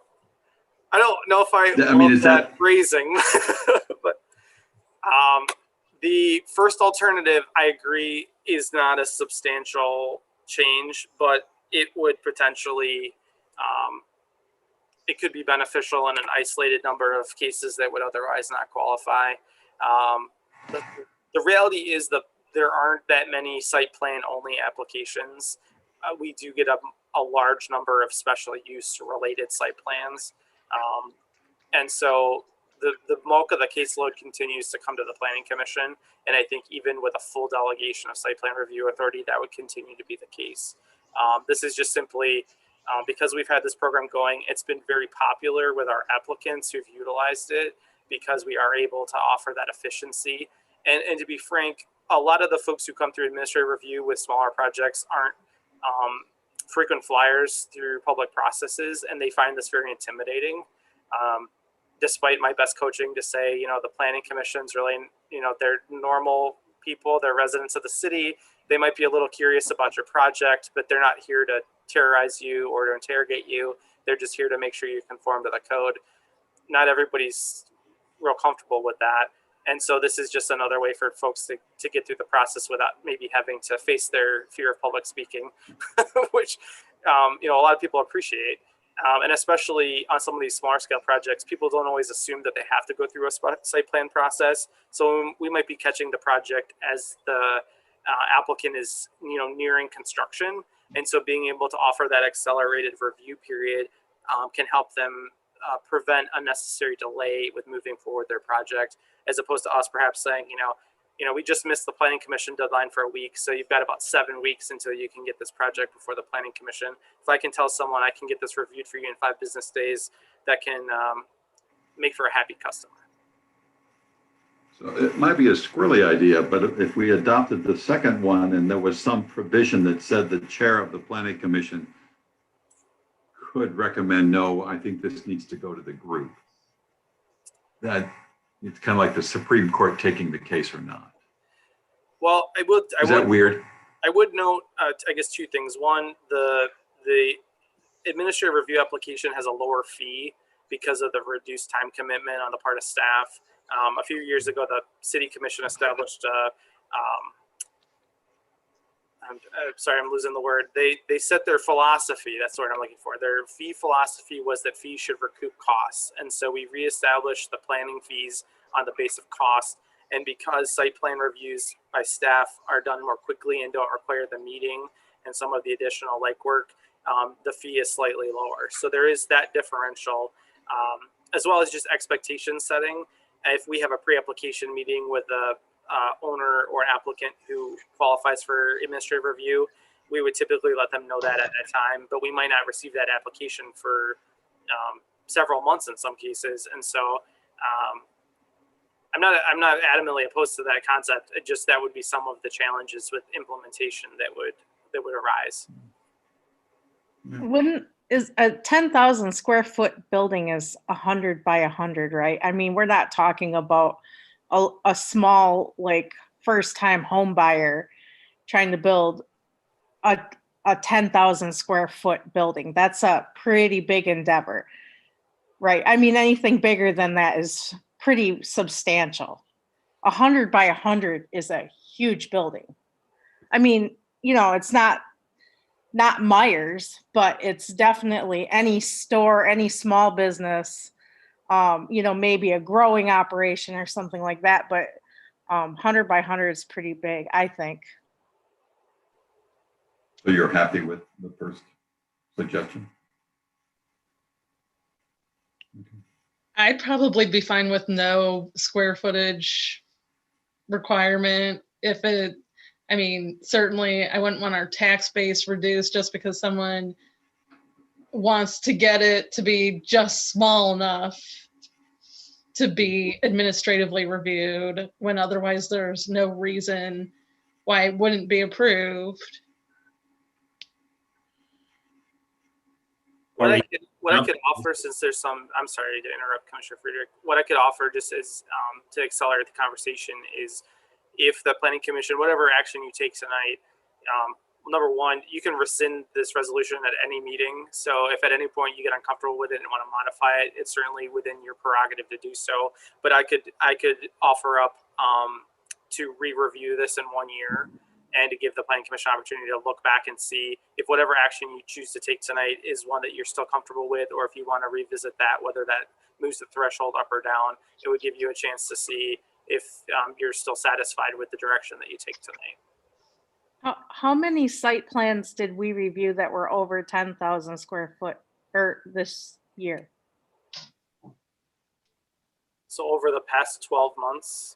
I don't know if I mean, love is that phrasing, but The first alternative, I agree, is not a substantial change, but it would potentially, it could be beneficial in an isolated number of cases that would otherwise not qualify. The, the reality is that there aren't that many site plan only applications. We do get a large number of special use related site plans. And so the bulk of the caseload continues to come to the Planning Commission. And I think even with a full delegation of site plan review authority, that would continue to be the case. This is just simply because we've had this program going, it's been very popular with our applicants who've utilized it because we are able to offer that efficiency. And to be frank, a lot of the folks who come through administrative review with smaller projects aren't frequent flyers through public processes, and they find this very intimidating. Despite my best coaching to say, the Planning Commission's really, they're normal people, they're residents of the city. They might be a little curious about your project, but they're not here to terrorize you or to interrogate you. They're just here to make sure you conform to the code. Not everybody's real comfortable with that. And so this is just another way for folks to get through the process without maybe having to face their fear of public speaking, which, a lot of people appreciate. And especially on some of these smaller scale projects, people don't always assume that they have to go through a site plan process. So we might be catching the project as the applicant is, nearing construction. And so being able to offer that accelerated review period can help them prevent unnecessary delay with moving forward their project, as opposed to us perhaps saying, we just missed the Planning Commission deadline for a week, so you've got about 7 weeks until you can get this project before the Planning Commission. If I can tell someone I can get this reviewed for you in 5 business days, that can make for a happy customer. So it might be a squirrely idea, but if we adopted the second one and there was some provision that said the chair of the Planning Commission could recommend, no, I think this needs to go to the group. That it's kind of like the Supreme Court taking the case or not. Well, Is that weird? I would note, I guess, 2 things. One, the administrative review application has a lower fee because of the reduced time commitment on the part of staff. A few years ago, the City Commission established I'm losing the word. They set their philosophy. That's the word I'm looking for. Their fee philosophy was that fees should recoup costs. And so we reestablished the planning fees on the base of cost. And because site plan reviews by staff are done more quickly and don't require the meeting and some of the additional legwork, the fee is slightly lower. So there is that differential, as well as just expectation setting. If we have a pre-application meeting with the owner or applicant who qualifies for administrative review, we would typically let them know that at that time, but we might not receive that application for several months in some cases. And so I'm not adamantly opposed to that concept. It just, that would be some of the challenges with implementation that would arise. Is a 10,000 square foot building is 100 by 100, right? I mean, we're not talking about a small, like, first time home buyer trying to build a 10,000 square foot building. That's a pretty big endeavor, right? I mean, anything bigger than that is pretty substantial. 100 by 100 is a huge building. I mean, it's not Myers, but it's definitely any store, any small business, maybe a growing operation or something like that. But 100 by 100 is pretty big, I think. So you're happy with the first suggestion? Okay. I'd probably be fine with no square footage requirement. Certainly I wouldn't want our tax base reduced just because someone wants to get it to be just small enough to be administratively reviewed when otherwise there's no reason why it wouldn't be approved. What I could offer, since there's some, I'm sorry to interrupt, Commissioner Friedrich, what I could offer just is to accelerate the conversation is, if the Planning Commission, whatever action you take tonight, number one, you can rescind this resolution at any meeting. So if at any point you get uncomfortable with it and want to modify it, it's certainly within your prerogative to do so. But I could offer up to re-review this in 1 year and to give the planning commission opportunity to look back and see if whatever action you choose to take tonight is one that you're still comfortable with, or if you want to revisit that, whether that moves the threshold up or down. It would give you a chance to see if you're still satisfied with the direction that you take tonight. How many site plans did we review that were over 10,000 square foot or this year? So over the past 12 months,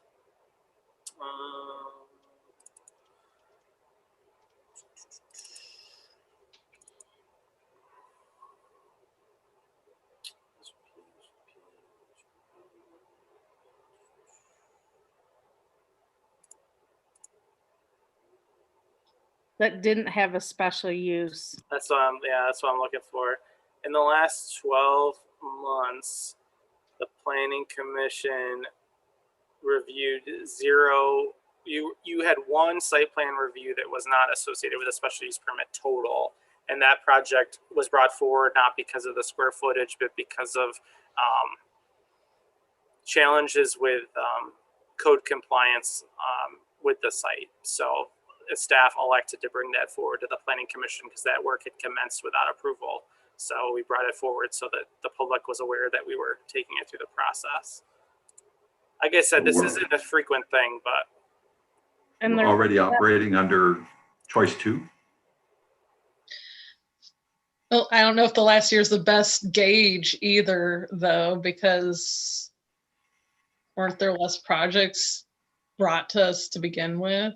That didn't have a special use. that's what I'm looking for. In the last 12 months, the planning commission reviewed 0. You had one site plan review that was not associated with a special use permit total, and that project was brought forward not because of the square footage, but because of challenges with code compliance with the site. So the staff elected to bring that forward to the planning commission because that work had commenced without approval. So we brought it forward so that the public was aware that we were taking it through the process. Like I said, this isn't a frequent thing, but. And We're already operating under choice 2. Well, I don't know if the last year is the best gauge either, though, because weren't there less projects brought to us to begin with?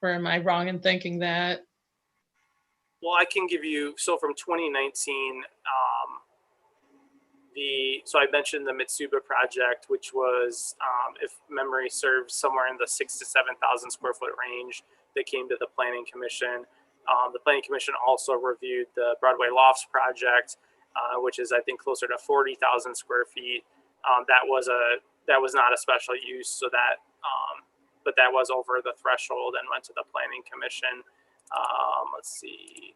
Or am I wrong in thinking that? Well, I can give you, so from 2019, so I mentioned the Mitsuba project, which was, if memory serves, somewhere in the 6,000 to 7,000 square foot range that came to the Planning Commission. The Planning Commission also reviewed the Broadway Lofts project, which is, I think, closer to 40,000 square feet. That was not a special use, so that, but that was over the threshold and went to the Planning Commission. Let's see.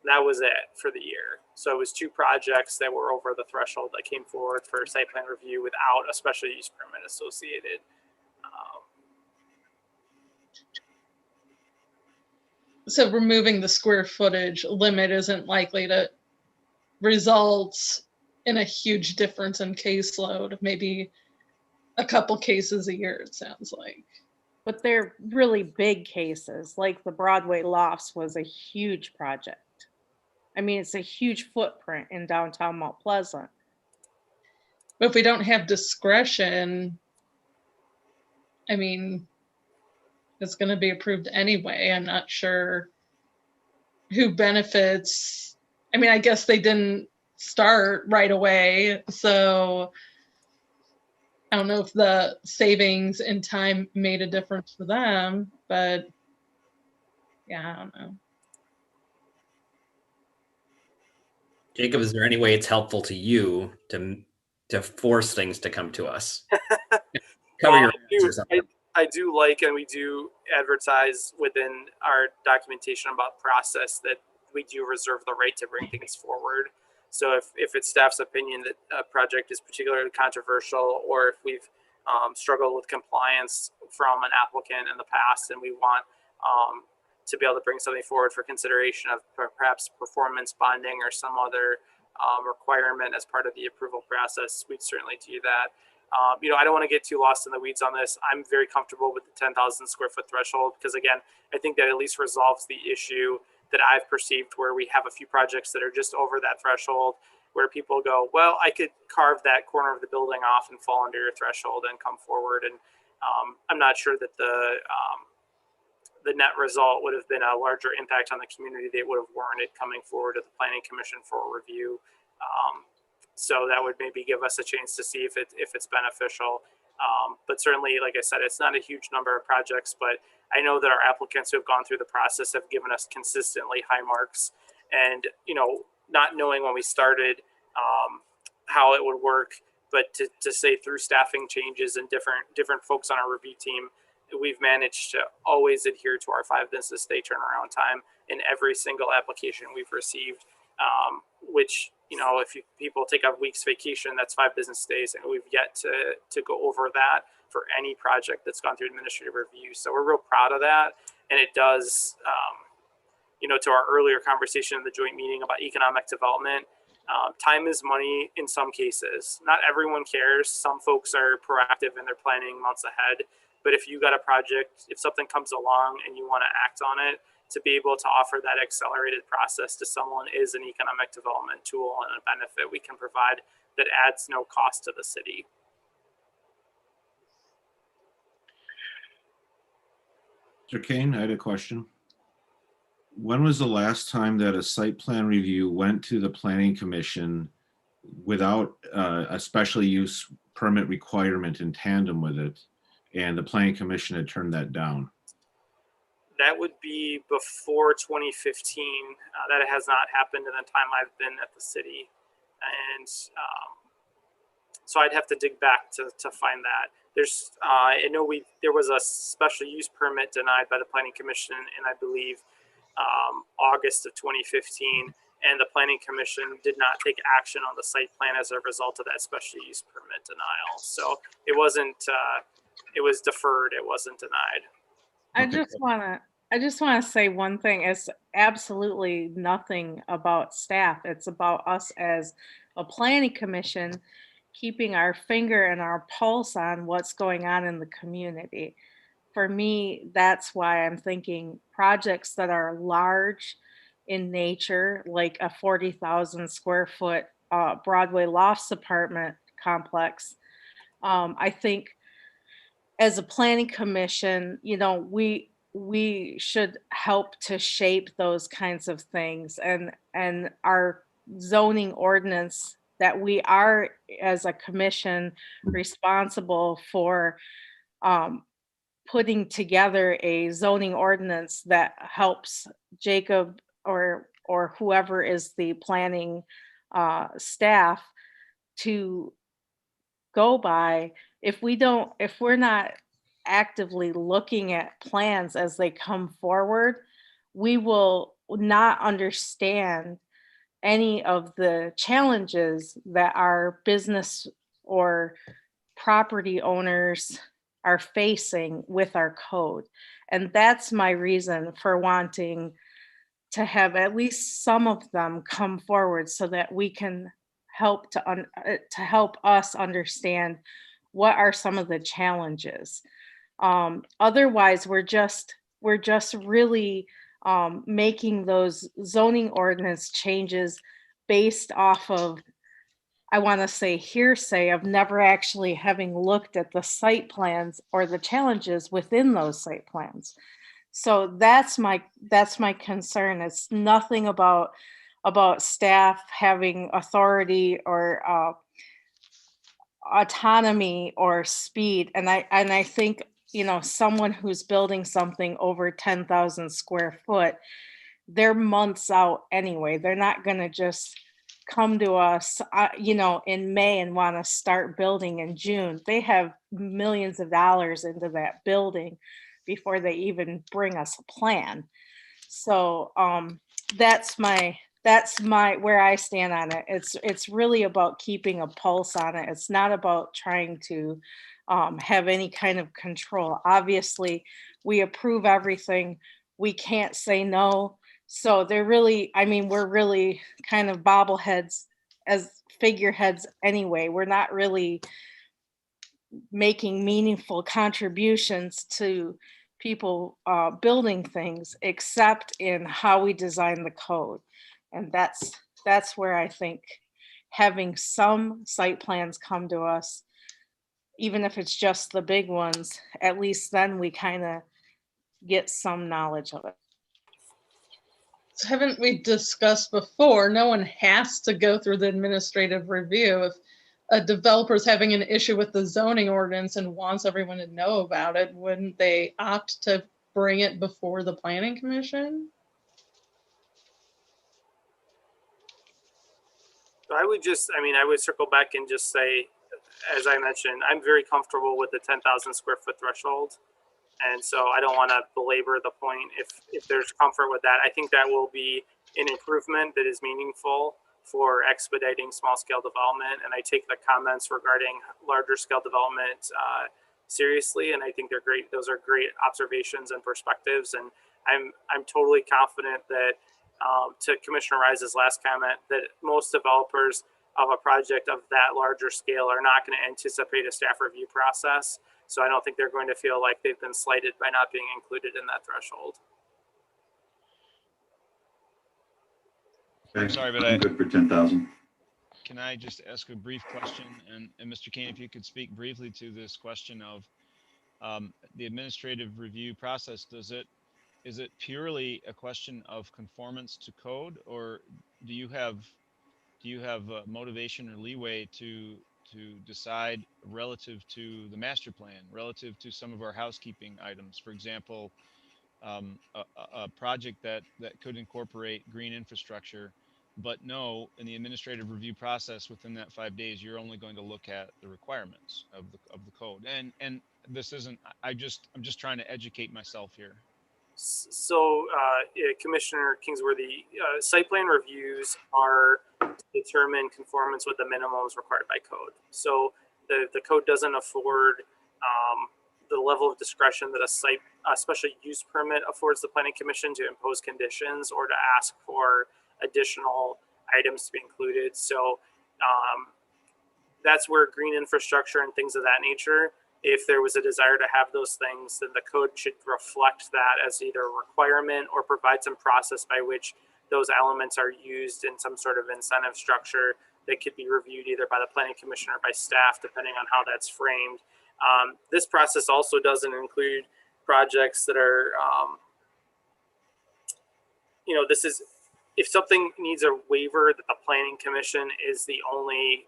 That was it for the year. So it was 2 projects that were over the threshold that came forward for site plan review without a special use permit associated. So removing the square footage limit isn't likely to result in a huge difference in caseload, maybe a couple cases a year, it sounds like. But they're really big cases, like the Broadway Lofts was a huge project. I mean, it's a huge footprint in downtown Mount Pleasant. But if we don't have discretion, I mean, it's going to be approved anyway. I'm not sure who benefits. I mean, I guess they didn't start right away. So I don't know if the savings in time made a difference for them, but yeah, I don't know. Jacob, is there any way it's helpful to you to force things to come to us? Well, I do like, and we do advertise within our documentation about process that we do reserve the right to bring things forward. So if it's staff's opinion that a project is particularly controversial, or if we've struggled with compliance from an applicant in the past and we want to be able to bring something forward for consideration of perhaps performance bonding or some other requirement as part of the approval process, we'd certainly do that. I don't want to get too lost in the weeds on this. I'm very comfortable with the 10,000 square foot threshold because, again, I think that at least resolves the issue that I've perceived where we have a few projects that are just over that threshold where people go, well, I could carve that corner of the building off and fall under your threshold and come forward. And I'm not sure that the net result would have been a larger impact on the community that would have warranted coming forward to the Planning Commission for a review. So that would maybe give us a chance to see if it's beneficial. But certainly, like I said, it's not a huge number of projects, but I know that our applicants who have gone through the process have given us consistently high marks. And, not knowing when we started how it would work, but to say through staffing changes and different folks on our review team, we've managed to always adhere to our 5 business day turnaround time in every single application we've received, which if people take a week's vacation, that's 5 business days, and we've yet to go over that for any project that's gone through administrative review. So we're real proud of that, and it does, to our earlier conversation in the joint meeting about economic development, time is money in some cases. Not everyone cares. Some folks are proactive and they're planning months ahead. But if you got a project, if something comes along and you want to act on it, to be able to offer that accelerated process to someone is an economic development tool and a benefit we can provide that adds no cost to the city. Mr. Kane, I had a question. When was the last time that a site plan review went to the Planning Commission without a special use permit requirement in tandem with it, and the Planning Commission had turned that down? That would be before 2015. That has not happened in the time I've been at the city. And so I'd have to dig back to find that. I know there was a special use permit denied by the Planning Commission in, I believe, August of 2015, and the Planning Commission did not take action on the site plan as a result of that special use permit denial. So it wasn't, it was deferred, it wasn't denied. I just want to say one thing. It's absolutely nothing about staff. It's about us as a planning commission keeping our finger and our pulse on what's going on in the community. For me, that's why I'm thinking projects that are large in nature, like a 40,000 square foot Broadway Lofts apartment complex. I think as a planning commission, we should help to shape those kinds of things, and our zoning ordinance that we are as a commission responsible for putting together a zoning ordinance that helps Jacob or whoever is the planning staff to go by. If we're not actively looking at plans as they come forward, we will not understand any of the challenges that our business or property owners are facing with our code. And that's my reason for wanting to have at least some of them come forward so that we can help to help us understand what are some of the challenges. Otherwise, we're just really making those zoning ordinance changes based off of, I want to say, hearsay of never actually having looked at the site plans or the challenges within those site plans. So that's my concern. It's nothing about staff having authority or autonomy or speed. And I think, someone who's building something over 10,000 square foot, they're months out anyway. They're not going to just come to us, in May and want to start building in June. They have millions of dollars into that building before they even bring us a plan. So that's where I stand on it. It's really about keeping a pulse on it. It's not about trying to have any kind of control. Obviously, we approve everything. We can't say no. So we're really kind of bobbleheads as figureheads anyway. We're not really making meaningful contributions to people building things, except in how we design the code. And that's where I think having some site plans come to us, even if it's just the big ones, at least then we kind of get some knowledge of it. Haven't we discussed before, no one has to go through the administrative review. If a developer's having an issue with the zoning ordinance and wants everyone to know about it, wouldn't they opt to bring it before the planning commission? I would circle back and just say, as I mentioned, I'm very comfortable with the 10,000 square foot threshold. And so I don't want to belabor the point if there's comfort with that. I think that will be an improvement that is meaningful for expediting small scale development. And I take the comments regarding larger scale development seriously. And I think they're great. Those are great observations and perspectives. And I'm totally confident that to Commissioner Rise's last comment, that most developers of a project of that larger scale are not going to anticipate a staff review process. So I don't think they're going to feel like they've been slighted by not being included in that threshold. Okay, Sorry, but I'm good for 10,000. Can I just ask a brief question? And Mr. Kane, if you could speak briefly to this question of the administrative review process, is it purely a question of conformance to code, or do you have motivation or leeway to decide relative to the master plan, relative to some of our housekeeping items? For example, a project that could incorporate green infrastructure, but no, in the administrative review process within that 5 days, you're only going to look at the requirements of the code. And this isn't, I'm just trying to educate myself here. So, Commissioner Kingsworthy, site plan reviews are to determine conformance with the minimums required by code. So the code doesn't afford the level of discretion that a special use permit affords the planning commission to impose conditions or to ask for additional items to be included. So that's where green infrastructure and things of that nature, if there was a desire to have those things, then the code should reflect that as either a requirement or provide some process by which those elements are used in some sort of incentive structure that could be reviewed either by the planning commission or by staff, depending on how that's framed. This process also doesn't include projects that are, this is, if something needs a waiver, that the planning commission is the only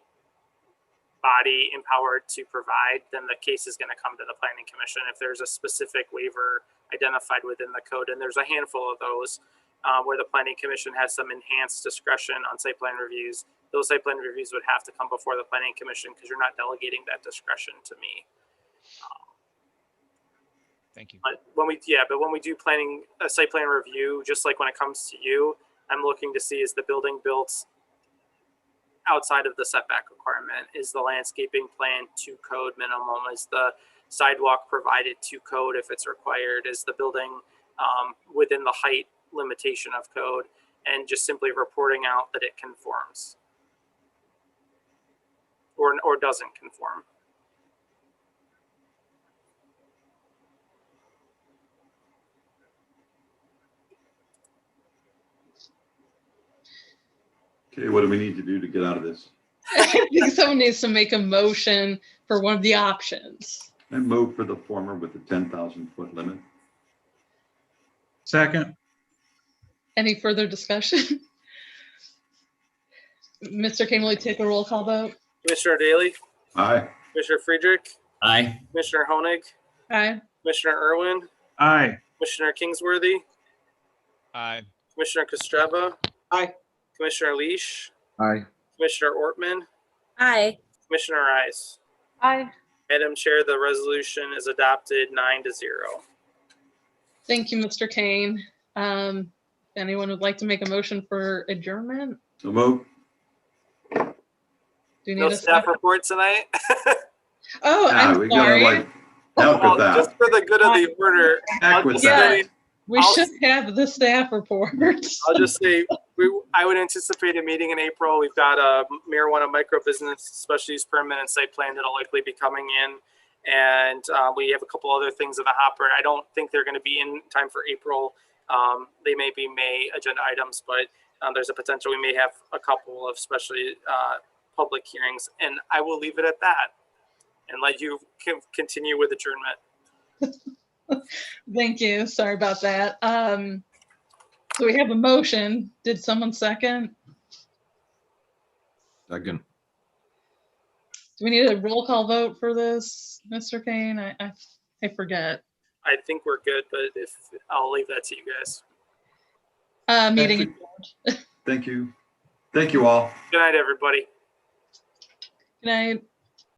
body empowered to provide, then the case is going to come to the planning commission. If there's a specific waiver identified within the code, and there's a handful of those where the planning commission has some enhanced discretion on site plan reviews, those site plan reviews would have to come before the planning commission because you're not delegating that discretion to me. Thank you. But when we do planning a site plan review, just like when it comes to you, I'm looking to see is the building built outside of the setback requirement? Is the landscaping plan to code minimum? Is the sidewalk provided to code if it's required? Is the building within the height limitation of code? And just simply reporting out that it conforms or doesn't conform. Okay, what do we need to do to get out of this? I think someone needs to make a motion for one of the options. I move for the former with the 10,000 foot limit. Second. Any further discussion? Mr. King, will you take a roll call vote? Commissioner Daly? Aye. Commissioner Friedrich? Aye. Commissioner Honig? Aye. Commissioner Irwin? Aye. Commissioner Kingsworthy? Aye. Commissioner Kostreva? Aye. Commissioner Leash? Aye. Commissioner Ortman? Aye. Commissioner Rice? Aye. Madam Chair, the resolution is adopted 9-0. Thank you, Mr. Kane. Anyone would like to make a motion for adjournment? So move. Do you need No a staff second? report tonight? Oh, Yeah, I'm we gotta sorry. like help Well, with that. just for the good of the order, Heck with just that. say- We I'll- should have the staff report. I'll just say, I would anticipate a meeting in April. We've got a marijuana micro business special use permit and site plan that'll likely be coming in. And we have a couple other things in the hopper. I don't think they're going to be in time for April. They may be May agenda items, but there's a potential we may have a couple of specially public hearings. And I will leave it at that and let you continue with adjournment. Thank you. Sorry about that. So we have a motion. Did someone second? Second. Do we need a roll call vote for this, Mr. Kane? I forget. I think we're good, but if I'll leave that to you guys. Meeting. Thank you. Thank you all. Good night, everybody. Good night.